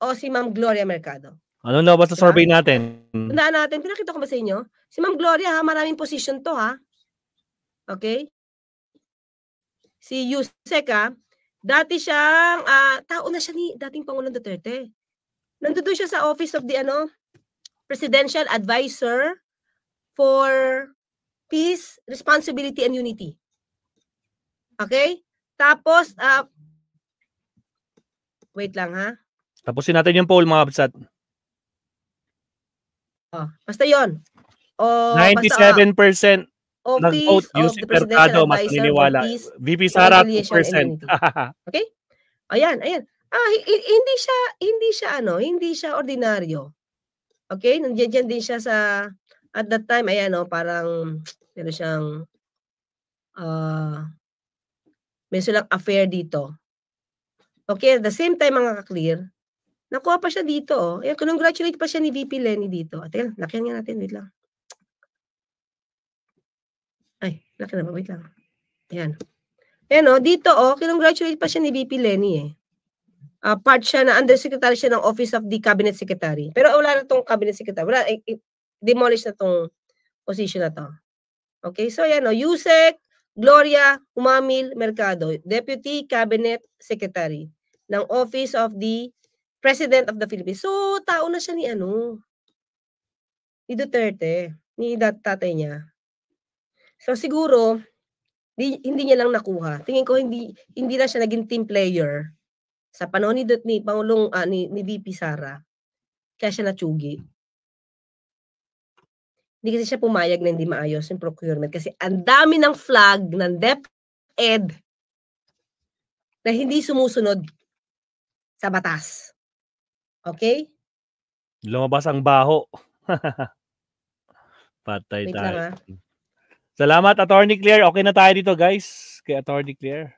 S3: O si Ma'am Gloria Mercado?
S1: Ano na ba sa survey natin?
S3: Tandaan natin, pinakita ko ba sa inyo? Si Ma'am Gloria maraming position to Okay? Si Yusek dati siyang, tao na siya ni dating Pangulong Duterte. Nandoon siya sa office of the Presidential Advisor for Peace, Responsibility, and Unity. Okay? Tapos, wait lang
S1: Tapusin natin yung poll mga kapsat.
S3: Basta yun.
S1: 97% nag-vote Yusek Mercado, mas naniniwala. VP Sara, 2%.
S3: Okay? Ayan. Hindi siya ordinaryo. Okay? Nandiyan din siya sa, at that time, parang, meron siyang, may silang affair dito. Okay, at the same time, mga ka-clear, nakuha pa siya dito. Congratulate pa siya ni VP Lenny dito. Teka, lakihan nga natin, wait lang. Ay, laki na ba? Wait lang. Ayan. Ayan dito, congratulate pa siya ni VP Lenny part siya na undersecretary siya ng Office of the Cabinet Secretary. Pero wala na tong Cabinet Secretary. Wala, demolish na tong position na to. Okay, so yan o, Yusek Gloria Humamil Mercado, Deputy Cabinet Secretary ng Office of the President of the Philippines. So, tao na siya ni Duterte, ni tatay niya. So, siguro, hindi niya lang nakuha. Tingin ko hindi na siya naging team player sa panahon ni Pangulong ni VP Sara. Kaya siya natsugi. Hindi kasi siya pumayag na hindi maayos yung procurement kasi ang dami ng flag ng DepEd na hindi sumusunod sa batas. Okay?
S1: Lumabas ang baho. Patay
S3: Wait
S1: tayo.
S3: lang,
S1: Salamat, Attorney Claire. Okay na tayo dito, guys. Kay Attorney Claire.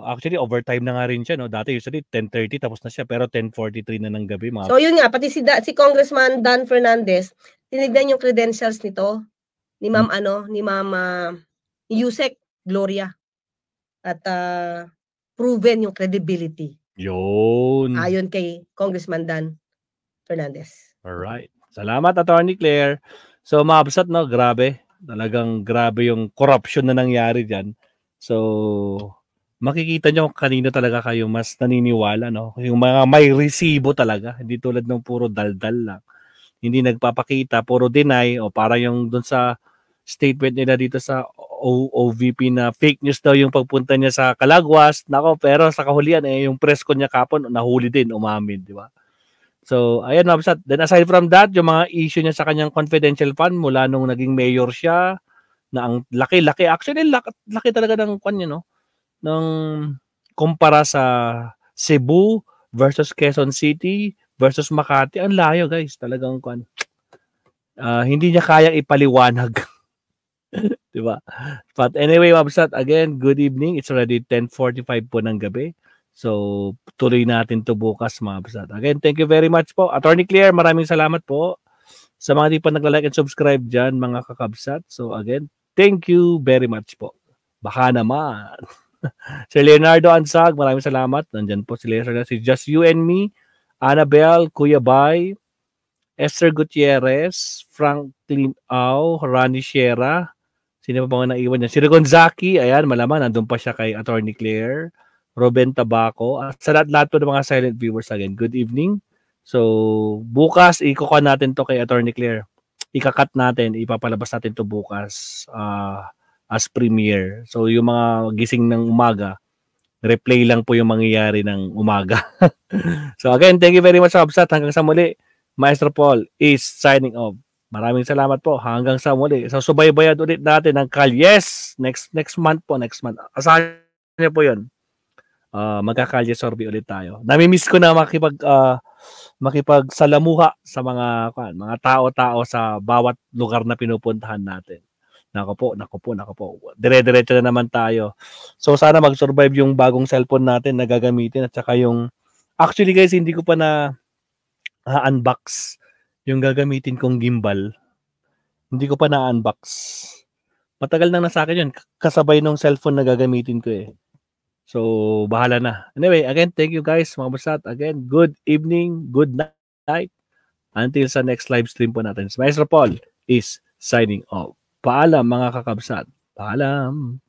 S1: Actually, overtime na nga rin siya. No? Dati usually 10:30 tapos na siya. Pero 10:43 na ng gabi.
S3: So yun nga, pati si Congressman Dan Fernandez, tinignan yung credentials nito ni Ma'am ni Yusek Gloria. At proven yung credibility.
S1: Yun.
S3: Ayon kay Congressman Dan Fernandez.
S1: Alright. Salamat, Attorney Claire. So, maabsat, no? Grabe. Talagang grabe yung corruption na nangyari dyan. So, makikita nyo kanino talaga kayo mas naniniwala, no? Yung mga may resibo talaga. Hindi tulad ng puro daldal lang. Hindi nagpapakita, puro deny. O para yung dun sa statement nila dito sa OVP na fake news daw yung pagpunta niya sa Calagwas. Nako, pero sa kahulian, yung press con niya kapon, nahuli din, umamin, di ba? So, ayan, mabsat. Then aside from that, yung mga issue niya sa kanyang confidential fund mula nung naging mayor siya, na ang laki-laki, actually, laki talaga ng kanya, no? Nung kumpara sa Cebu versus Quezon City versus Makati, ang layo, guys. Talagang hindi niya kayang ipaliwanag. Diba? But anyway, mabsat, again, good evening. It's already 10:45 po ng gabi. So, tuloy natin to bukas, mga kapsat. Again, thank you very much po. Attorney Claire, maraming salamat po sa mga di pa nagla-like and subscribe dyan, mga kakabsat. So, again, thank you very much po. Baka naman. Si Leonardo Ansag, maraming salamat. Nandyan po si Leonardo. Si Just You and Me, Annabelle, Kuya Bay, Esther Gutierrez, Franklin Au, Rani Sierra. Sino pa mga naiwan niya? Si Rigonzaki, ayan, malaman, nandun pa siya kay Attorney Claire. Ruben Tabaco. Sa lahat po ng mga silent viewers again, good evening. So, bukas, ikukuha natin to kay Attorney Claire. Ikakat natin, ipapalabas natin to bukas as premiere. So, yung mga gising ng umaga, replay lang po yung mangyayari ng umaga. So, again, thank you very much, Absat. Hanggang sa muli, Maestro Paul is signing off. Maraming salamat po. Hanggang sa muli. So, subaybayan ulit natin ng Yes! Next month po, next month. Asahan niyo po yun. Magkakalye sorbi ulit tayo. Nami-miss ko na makipagsalamuha sa mga tao-tao sa bawat lugar na pinupuntahan natin. Nako po. Dire-diretso na naman tayo. So sana mag-survive yung bagong cellphone natin na gagamitin at saka yung actually guys hindi ko pa na unbox yung gagamitin kong gimbal. Hindi ko pa na unbox. Matagal nang nasa akin yun. Kasabay nung cellphone na gagamitin ko eh. So, bahala na. Anyway, again, thank you guys, mga basat. Again, good evening, good night. Until sa next live stream po natin. Maestro Paul is signing off. Paalam, mga kakabsat. Paalam.